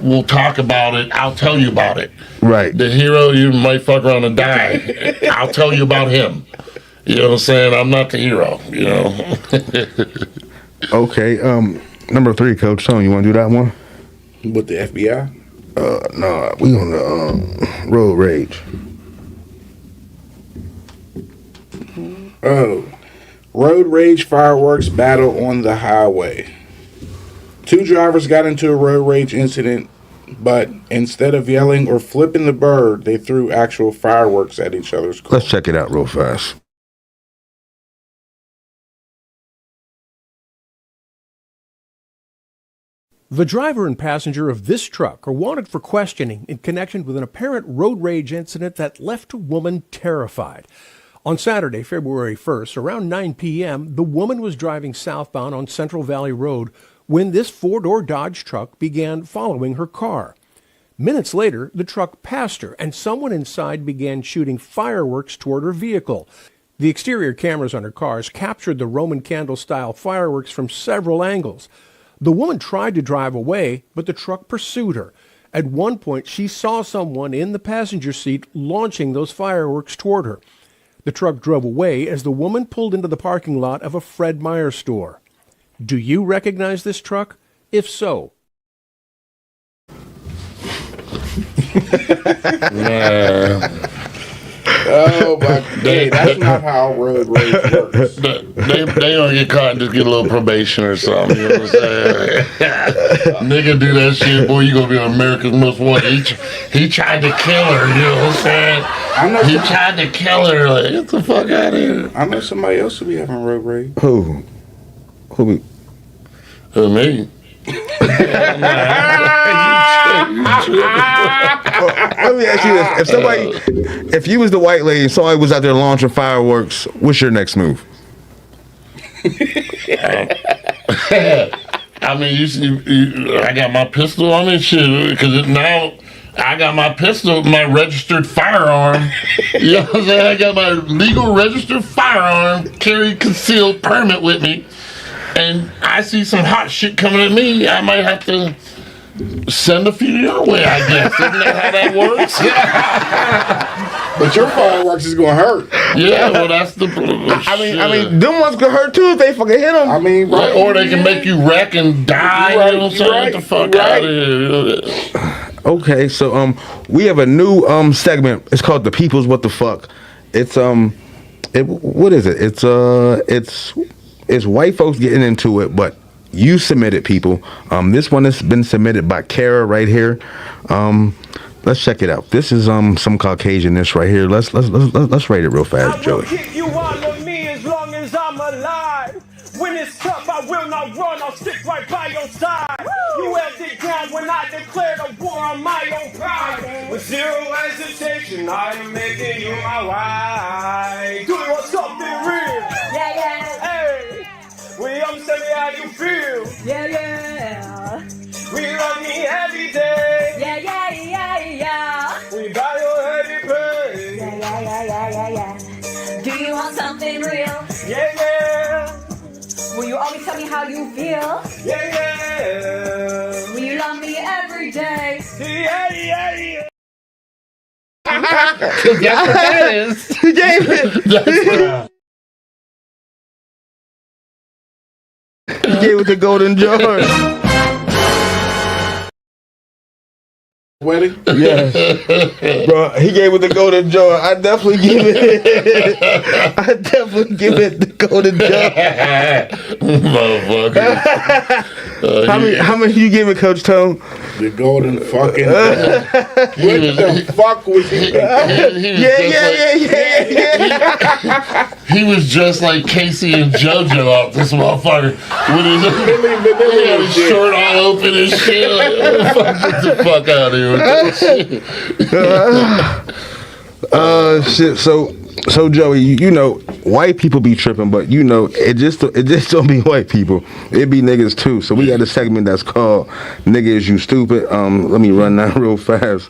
we'll talk about it. I'll tell you about it. Right. The hero, you might fuck around and die. I'll tell you about him. You know what I'm saying? I'm not the hero. You know. Okay, number 3, Coach Tone, you want to do that one? With the FBI? No, we on the road rage. Oh, road rage fireworks battle on the highway. 2 drivers got into a road rage incident, but instead of yelling or flipping the bird, they threw actual fireworks at each other's cars. Let's check it out real fast. The driver and passenger of this truck are wanted for questioning in connection with an apparent road rage incident that left a woman terrified. On Saturday, February 1st, around 9 p.m., the woman was driving southbound on Central Valley Road when this 4-door Dodge truck began following her car. Minutes later, the truck passed her, and someone inside began shooting fireworks toward her vehicle. The exterior cameras on her cars captured the Roman candle-style fireworks from several angles. The woman tried to drive away, but the truck pursued her. At one point, she saw someone in the passenger seat launching those fireworks toward her. The truck drove away as the woman pulled into the parking lot of a Fred Meyer store. Do you recognize this truck? If so, Oh my God, that's not how road rage works. They gonna get caught and just get a little probation or something. You know what I'm saying? Nigga do that shit, boy, you gonna be America's Most Wanted. He tried to kill her, you know what I'm saying? He tried to kill her. Like, get the fuck out of here. I know somebody else who be having road rage. Who be? Me. Let me ask you this: if you was the white lady and somebody was out there launching fireworks, what's your next move? I mean, I got my pistol. I mean, shit, because now I got my pistol, my registered firearm. You know what I'm saying? I got my legal registered firearm, carry concealed permit with me, and I see some hot shit coming at me. I might have to send a few your way, I guess. Isn't that how that works? But your fireworks is gonna hurt. Yeah, well, that's the. I mean, them ones could hurt too if they fucking hit them. I mean, right, or they can make you wreck and die. Right, You know what I'm saying? right, Get the fuck right. out of here. Okay, so we have a new segment. It's called the People's What the Fuck. It's what is it? It's white folks getting into it, but you submitted people. This one has been submitted by Kara right here. Let's check it out. This is some Caucasianness right here. Let's rate it real fast, Joey. I will keep you all on me as long as I'm alive. When it's tough, I will not run. I'll stick right by your side. You held it down when I declared a war on my own pride. With zero hesitation, I am making you my wife. Do you want something real? Yeah, yeah, Hey, William, tell me how you feel. yeah, yeah. We love me every day. Yeah, yeah, yeah, yeah. We buy your heady pay. Yeah, yeah, yeah, yeah, yeah, yeah. Do you want something real? Yeah, yeah, Will you always tell me how you feel? yeah, yeah. Will you love me every day? Yeah, yeah, yeah. That's what that is. David. That's gave it the golden jar. Wedding? Yes. Bro, he gave it the golden jar. I definitely give it. I definitely give it the golden jar. Motherfucker. How many you give it, Coach Tone? The golden fucking jar. What the fuck was he thinking? Yeah. He was just like Casey and JoJo off this motherfucker. With his, he had his shirt all open and shit. Like, get the fuck out of here with that shit. Shit. So Joey, you know, white people be tripping, but you know, it just don't be white people. It be niggas too. So we got a segment that's called "Nigga Is You Stupid." Let me run that real fast.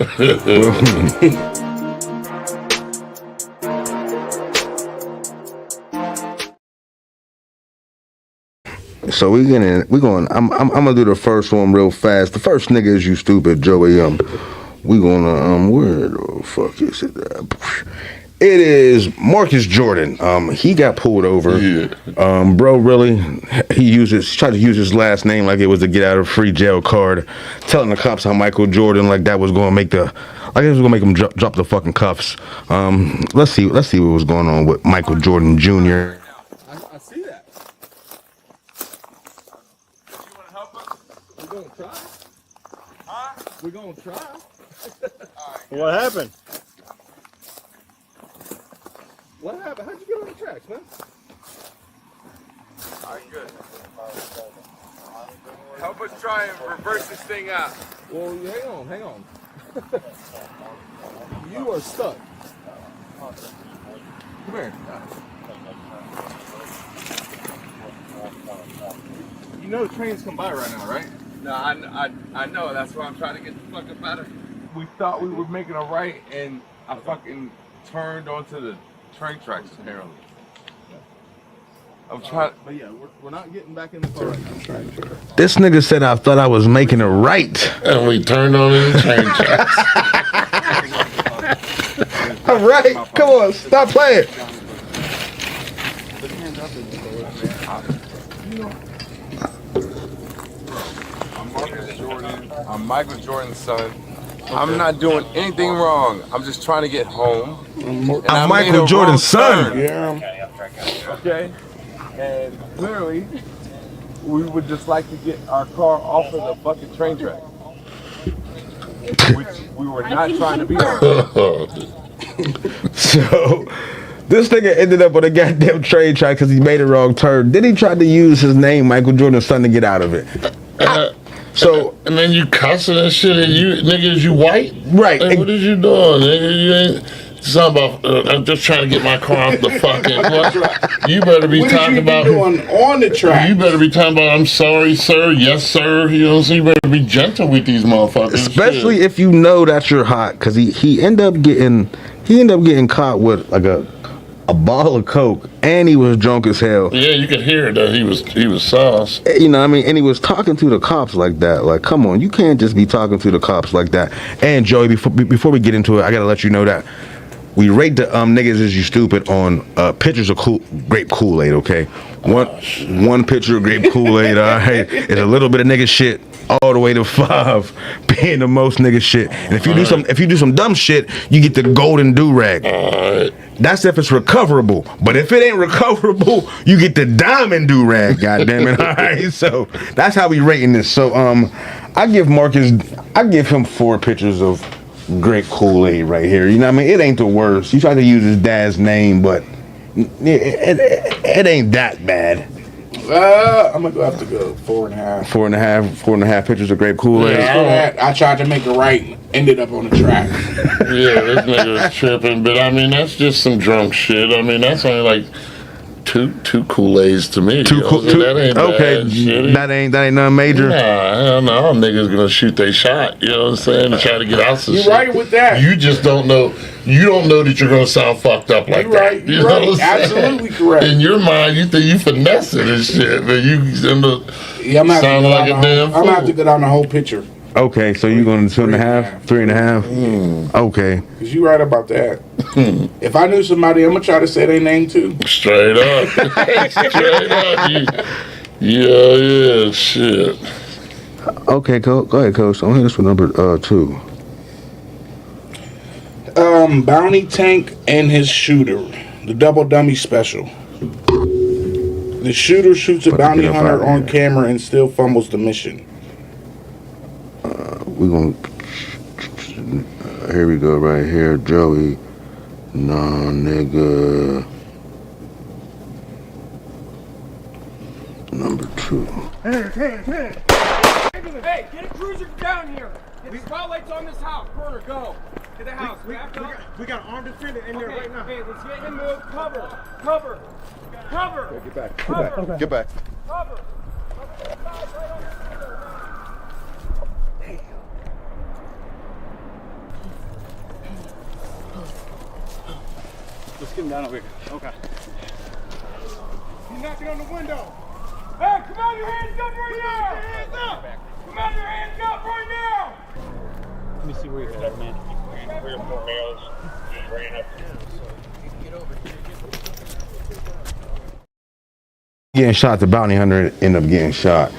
So I'm gonna do the first one real fast. The first nigga is you stupid, Joey. We gonna where the fuck is it? It is Marcus Jordan. He got pulled over. Yeah. Bro, really, he tried to use his last name like it was a get out of free jail card, telling the cops how Michael Jordan like that was gonna make it was gonna make him drop the fucking cuffs. Let's see what was going on with Michael Jordan Jr. I see that. You want to help us? We're going to try. Huh? We're going to try. Right, what happened? What happened? How'd you get on the tracks, man? Alright, good. Help us try and reverse this thing out. Well, hang on. You are stuck. Come here. You know the trains come by right now, right? No, I know. That's why I'm trying to get the fuck up out of here. We thought we were making a right, and I fucking turned onto the train tracks, apparently. I'm trying, but yeah, we're not getting back in the car right now. This nigga said I thought I was making it right. And we turned on the train tracks. All right, come on, stop playing. I'm Marcus Jordan. I'm Michael Jordan's son. I'm not doing anything wrong. I'm just trying to get home. I'm Michael Jordan's son. Yeah. Okay. And clearly, we would just like to get our car off of the fucking train track, which we were not trying to be on. So, this nigga ended up on a goddamn train track because he made a wrong turn. Then he tried to use his name, Michael Jordan's son, to get out of it. So and then you cussing and shit, and you niggas, you white, right? Like, what is you doing, nigga? You ain't. Something about, I'm just trying to get my car off the fucking. What? You better be talking about doing on the track. You better be talking about, I'm sorry, sir. Yes, sir. You know what I'm saying? You better be gentle with these motherfuckers. Especially if you know that you're hot, because he ended up getting caught with like a bottle of Coke, and he was drunk as hell. Yeah, you could hear that he was sauce. You know what I mean? And he was talking to the cops like that. Like, come on, you can't just be talking to the cops like that. And Joey, before we get into it, I gotta let you know that we rate the niggas is you stupid on pictures of grape Kool-Aid, okay? One picture of grape Kool-Aid, all right, is a little bit of nigga shit all the way to 5 being the most nigga shit. And if you do some dumb shit, you get the golden do-rag. That's if it's recoverable. But if it ain't recoverable, you get the diamond do-rag, goddammit. All right, so that's how we rating this. So I give him 4 pictures of great Kool-Aid right here. You know what I mean? It ain't the worst. He tried to use his dad's name, but it ain't that bad. I'm gonna have to go 4.5. 4.5 pictures of grape Kool-Aid. Yeah, I tried to make it right, ended up on the track. Yeah, this nigga's tripping, but I mean that's just some drunk shit. I mean that's only like two Kool-Aids to me. That ain't okay. Bad shit. That ain't nothing major. Nah, hell no. All niggas gonna shoot their shot. You know what I'm saying? To try to get out some shit. You're right with that. You just don't know. You don't know that you're gonna sound fucked up like that. You're right. Absolutely correct. In your mind, you think you finessing and shit, but you end up sounding like a damn fool. I'm gonna have to go down the whole picture. Okay, so you going to 2.5, 3.5? Okay. Cause you right about that. If I knew somebody, I'm gonna try to say their name too. Straight up. Straight up. Yeah, shit. Okay, go ahead, Coach. I'm here for number 2. Bounty Tank and his shooter. The Double Dummy special. The shooter shoots a bounty hunter on camera and still fumbles the mission. We're going to... here we go, right here. Joey. Nah, nigga. Number 2. Hey, get a cruiser down here. Get the spotlights on this house. Corner, go. Get the house. We got an armed defender in there right now. Hey, let's get him moved. Cover. Get back. Get back. Cover. Let's get him down over here. Okay. He's knocking on the window. Hey, come on, your hands up right now. Come on, your hands up right now. Let me see where you're at, man. 3 or 4 males just ran up. Getting shot, the bounty hunter ended up getting shot.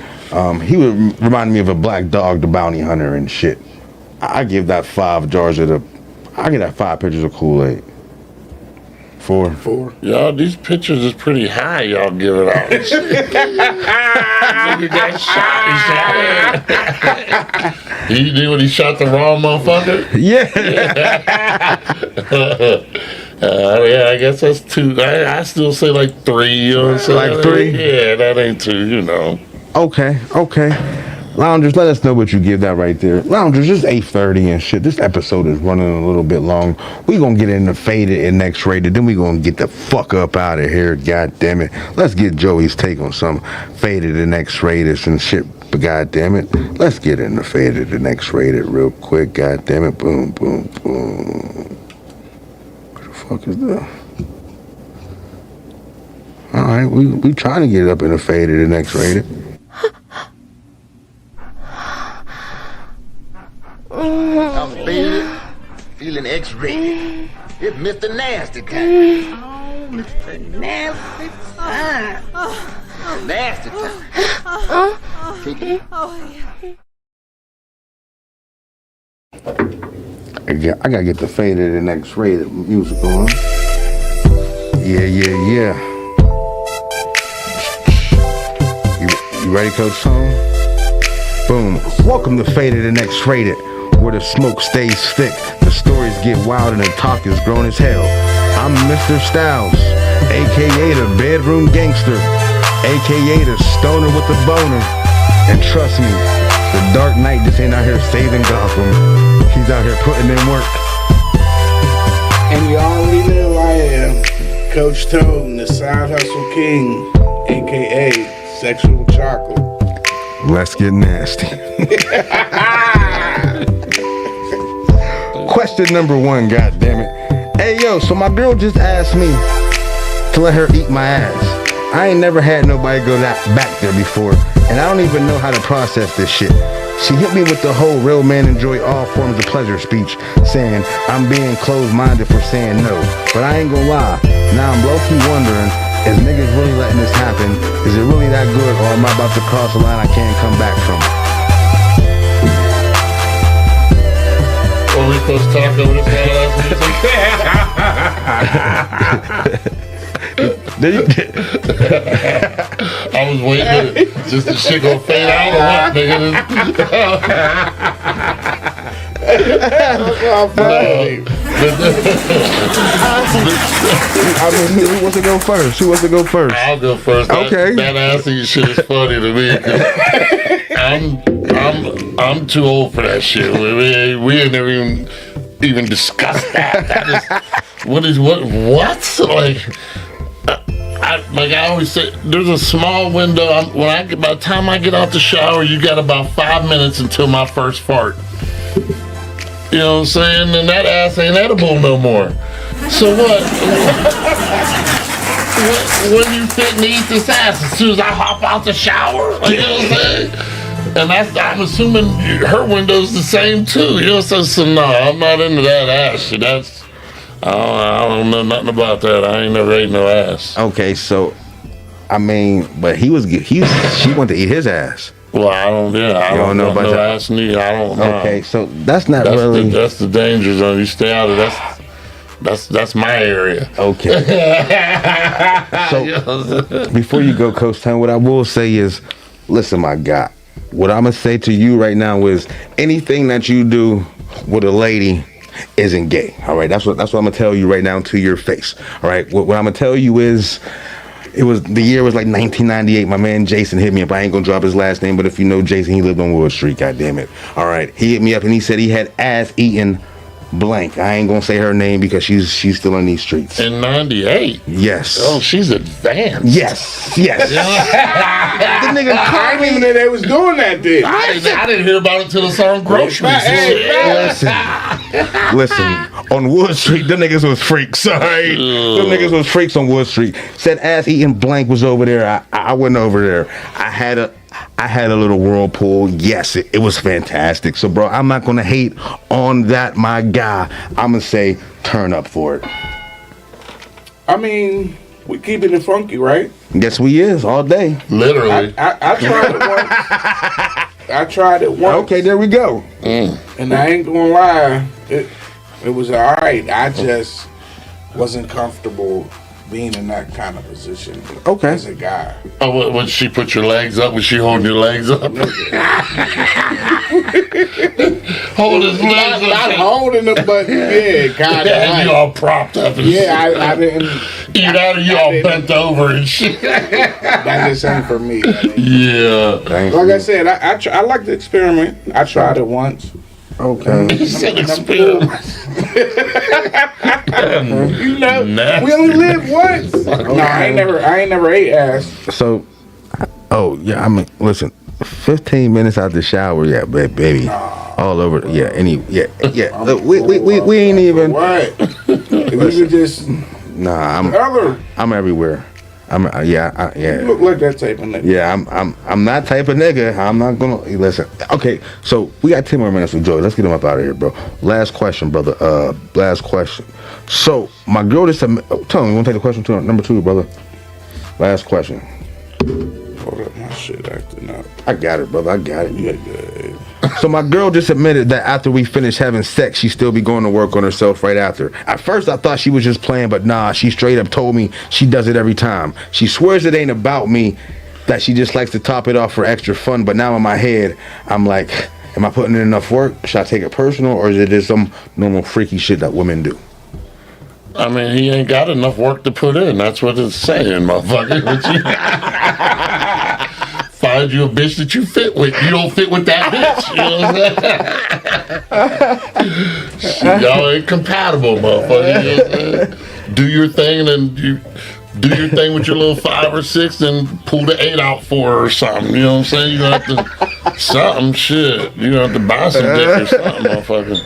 He would remind me of a black dog, the bounty hunter and shit. I give that 5 jars of I give that 5 pitchers of Kool-Aid. 4. Y'all, these pictures is pretty high. Y'all give it out. Nigga got shot. He did when he shot the wrong motherfucker. Yeah. Yeah, I guess that's 2. I still say like 3. You know what I'm saying? Like 3? Yeah, that ain't 2. You know. Okay. Loungers, let us know what you give that right there. Loungers, it's 8:30 and shit. This episode is running a little bit long. We gonna get into Faded and Next Rated, then we gonna get the fuck up out of here. God damn it. Let's get Joey's take on some Faded and Next Rated and shit. But god damn it, let's get into Faded and Next Rated real quick. God damn it. Boom, boom, boom. What the fuck is that? All right, we trying to get up in the Faded and Next Rated. I'm faded, feeling X-rated. It's Mr. Nasty time. Oh, Mr. Nasty time. Nasty time. Take it. I gotta get the Faded and X-Rated music on. Yeah. You ready, Coach Tone? Boom. Welcome to Faded and X-Rated, where the smoke stays thick, the stories get wild, and the talk is grown as hell. I'm Mr. Styles, a.k.a. the bedroom gangster, a.k.a. the stoner with the boner. And trust me, the Dark Knight just ain't out here saving Gotham. He's out here putting in work. And you already know I am Coach Tone, the Side Hustle King, a.k.a. Sexual Chocolate. Let's get nasty. Question number 1, goddammit. Hey yo, so my girl just asked me to let her eat my ass. I ain't never had nobody go back there before, and I don't even know how to process this shit. She hit me with the whole real men enjoy all forms of pleasure speech, saying I'm being closed-minded for saying no. But I ain't gonna lie, now I'm low-key wondering, is niggas really letting this happen? Is it really that good, or am I about to cross a line I can't come back from? Are we supposed to talk over this I was waiting just the shit gonna fade out or what, nigga? I mean, who wants to go first? I'll go first. Okay. That assy shit is funny to me. I'm too old for that shit. We ain't never even discussed that. That is what? Like I always say, there's a small window. By the time I get out the shower, you got about 5 minutes until my first fart. You know what I'm saying? And that ass ain't edible no more. So what? When you fit and eat this ass, as soon as I hop out the shower, you know what I'm saying? And I'm assuming her window's the same too. You know, so no, I'm not into that ass shit. I don't know nothing about that. I ain't never ate no ass. Okay, so I mean, but she went to eat his ass. Well, I don't. Yeah, I don't know about that. Ass need. I don't know. Okay, so that's not really. That's the danger zone. You stay out of that's my area. Okay. So before you go, Coach Town, what I will say is, listen, my guy. What I'm gonna say to you right now is anything that you do with a lady isn't gay. All right, that's what I'm gonna tell you right now to your face. All right, what I'm gonna tell you is. The year was like 1998. My man Jason hit me up. I ain't gonna drop his last name, but if you know Jason, he lived on Wood Street. God damn it. All right, he hit me up and he said he had ass eating blank. I ain't gonna say her name because she's still in these streets. In 98? Yes. Oh, she's advanced. Yes. The nigga I didn't even know they was doing that then. I didn't hear about it until the song Groceries. Listen, on Wood Street, them niggas was freaks, all right? Them niggas was freaks on Wood Street. Said ass eating blank was over there. I went over there. I had a little whirlpool. Yes, it was fantastic. So, bro, I'm not going to hate on that, my guy. I'm going to say turn up for it. I mean, we keeping it funky, right? Yes, we is all day. Literally. I tried it once. I tried it once. Okay, there we go. And I ain't going to lie. It was all right. I just wasn't comfortable being in that kind of position. Okay. As a guy. Oh, would she put your legs up? Was she holding your legs up? Hold his legs up. Not holding them, but yeah, kind of. You all propped up. And yeah, I didn't. Either you all bent over and shit. That just ain't for me. Yeah. Like I said, I like to experiment. I tried it once. Okay. You said experiment. You know, we only live once. No, I ain't never ate ass. So, I mean, listen, 15 minutes out the shower, yeah, baby, all over, yeah, Look, we ain't even. What? If you could just. Nah, I'm everywhere. You look like that type of nigga. Yeah, I'm that type of nigga. I'm not gonna listen. Okay, so we got 10 more minutes with Joey. Let's get him up out of here, bro. Last question, brother. Last question. So my girl just tell me, you wanna take the question number 2, brother? Last question. Hold up, my shit acting up. I got it, brother. I got it. Yeah, good. So my girl just admitted that after we finish having sex, she still be going to work on herself right after. At first, I thought she was just playing, but nah, she straight up told me she does it every time. She swears it ain't about me, that she just likes to top it off for extra fun. But now in my head, I'm like, am I putting in enough work? Should I take it personal, or is it just some normal freaky shit that women do? I mean, he ain't got enough work to put in. That's what it's saying, motherfucker. Find you a bitch that you fit with. You don't fit with that bitch. You know what I'm saying? Y'all ain't compatible, motherfucker. You know what I'm saying? Do your thing, and then you do your thing with your little 5 or 6, and pull the 8 out for her or something. You know what I'm saying? You gonna have to something shit. You gonna have to buy some dick or something, motherfucker.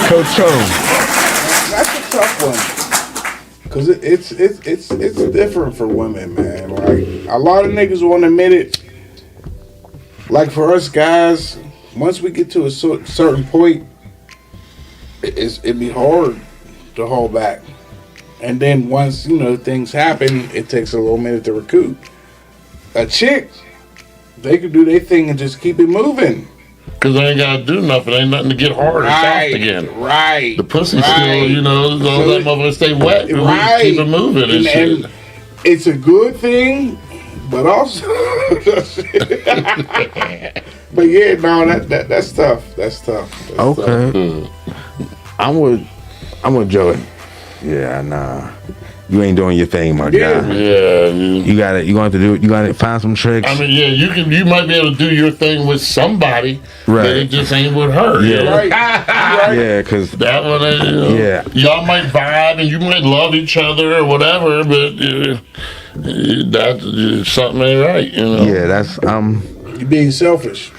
Coach Home. That's a tough one. Cause it's different for women, man. Like a lot of niggas won't admit it. Like for us guys, once we get to a certain point, it'd be hard to hold back. And then once things happen, it takes a little minute to recoup. A chick, they can do their thing and just keep it moving. Cause they ain't gotta do nothing. Ain't nothing to get hard or soft again. Right. The pussy still, all that motherfucker stay wet. Right. Keep it moving and shit. And it's a good thing, but also, but yeah, no, that's tough. That's tough. Okay. I'm with Joey. Yeah, nah. You ain't doing your thing, my guy. Yeah. You gonna have to do it. You gotta find some tricks. I mean, yeah, you might be able to do your thing with somebody, right? But it just ain't with her. Yeah, right. Yeah, because that one, yeah, y'all might vibe and you might love each other or whatever, but that something ain't right. Yeah, that's you're being selfish.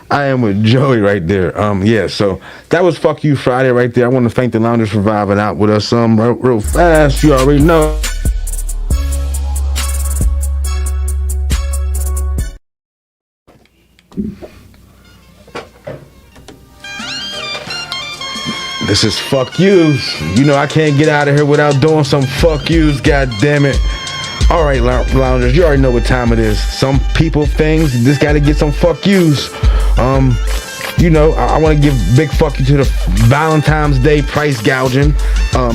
I am with Joey right there. Yeah, so that was Fuck You Friday right there. I want to thank the Loungers for vibing out with us real fast. You already know. This is fuck yous. You know I can't get out of here without doing some fuck yous, god damn it. All right, loungers, you already know what time it is. Some people, things, just gotta get some fuck yous. You know, I want to give big fuck you to the Valentine's Day price gouging.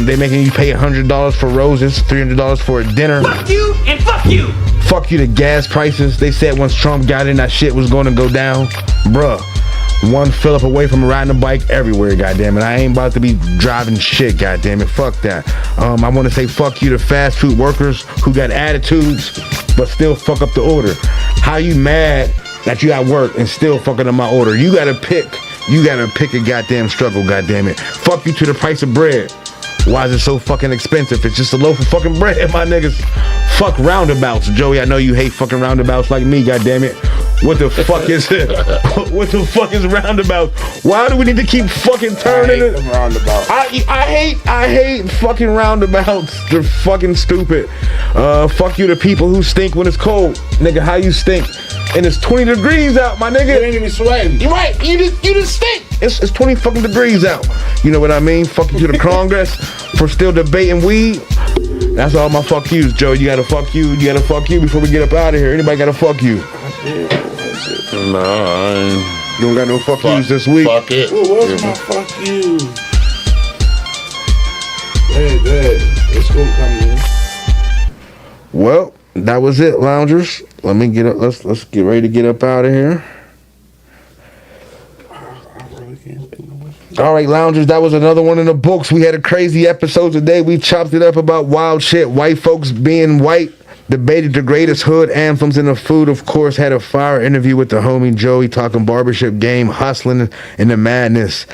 They making you pay $100 for roses, $300 for a dinner. Fuck you and fuck you. Fuck you to gas prices. They said once Trump got in, that shit was going to go down. Bruh, one fill up away from riding a bike everywhere, goddammit. I ain't about to be driving shit, goddammit. Fuck that. I want to say fuck you to fast food workers who got attitudes but still fuck up the order. How you mad that you at work and still fucking up my order? You gotta pick a goddamn struggle, goddammit. Fuck you to the price of bread. Why is it so fucking expensive? It's just a loaf of fucking bread, my niggas. Fuck roundabouts, Joey. I know you hate fucking roundabouts like me, goddammit. What the fuck is it? What the fuck is roundabouts? Why do we need to keep fucking turning it? I hate fucking roundabouts. They're fucking stupid. Fuck you to people who stink when it's cold. Nigga, how you stink? And it's 20 degrees out, my nigga. You ain't even sweating. You're right. You just stink. It's 20 fucking degrees out. You know what I mean? Fuck you to the Congress for still debating weed. That's all my fuck yous, Joe. You gotta fuck you. You gotta fuck you before we get up out of here. Anybody gotta fuck you? No, I ain't. You don't got no fuck yous this week. Fuck it. What's my fuck you? Good. It's cool coming in. Well, that was it, loungers. Let me get up. Let's get ready to get up out of here. All right, loungers, that was another one in the books. We had a crazy episode today. We chopped it up about wild shit. White folks being white. Debated the greatest hood anthems in the food. Of course, had a fire interview with the homie Joey talking barbershop game, hustling, and the madness.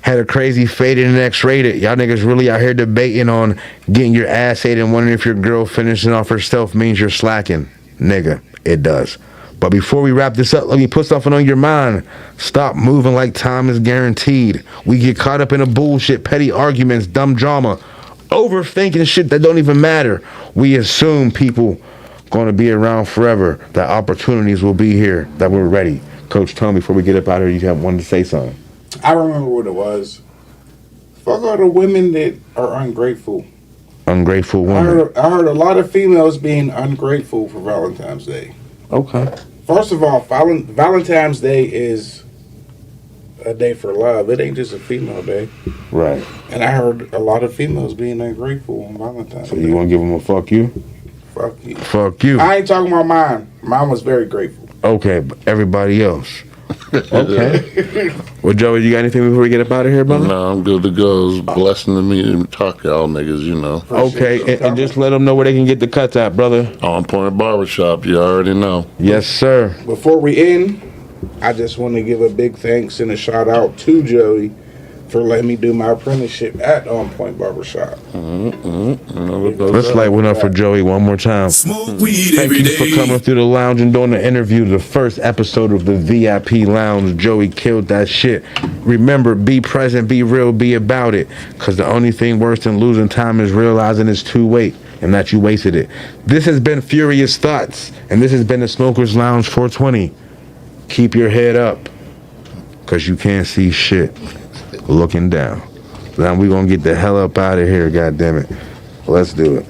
Had a crazy faded and X-rated. Y'all niggas really out here debating on getting your ass ate and wondering if your girl finishing off herself means you're slacking. Nigga, it does. But before we wrap this up, let me put something on your mind. Stop moving like time is guaranteed. We get caught up in a bullshit, petty arguments, dumb drama, overthinking shit that don't even matter. We assume people going to be around forever, that opportunities will be here, that we're ready. Coach, tell me before we get up out of here, you have wanted to say something. I remember what it was. Fuck all the women that are ungrateful. Ungrateful women. I heard a lot of females being ungrateful for Valentine's Day. Okay. First of all, Valentine's Day is a day for love. It ain't just a female day. Right. And I heard a lot of females being ungrateful on Valentine's Day. So you want to give them a fuck you? Fuck you. Fuck you. I ain't talking about mine. Mine was very grateful. Okay, but everybody else. Okay. Well, Joey, you got anything before we get up out of here, brother? No, I'm good to go. It's a blessing to meet and talk to y'all niggas, you know. Okay, and just let them know where they can get the cuts at, brother. On Point Barbershop, you already know. Yes, sir. Before we end, I just want to give a big thanks and a shout out to Joey for letting me do my apprenticeship at On Point Barbershop. Let's light one up for Joey one more time. Smoke weed Thank every you day. for coming through the lounge and doing the interview, the first episode of the VIP Lounge. Joey killed that shit. Remember, be present, be real, be about it. Because the only thing worse than losing time is realizing it's too late and that you wasted it. This has been Furious Thoughts, and this has been the Smokers Lounge 420. Keep your head up, because you can't see shit looking down. Now we gonna get the hell up out of here, goddammit. Let's do it.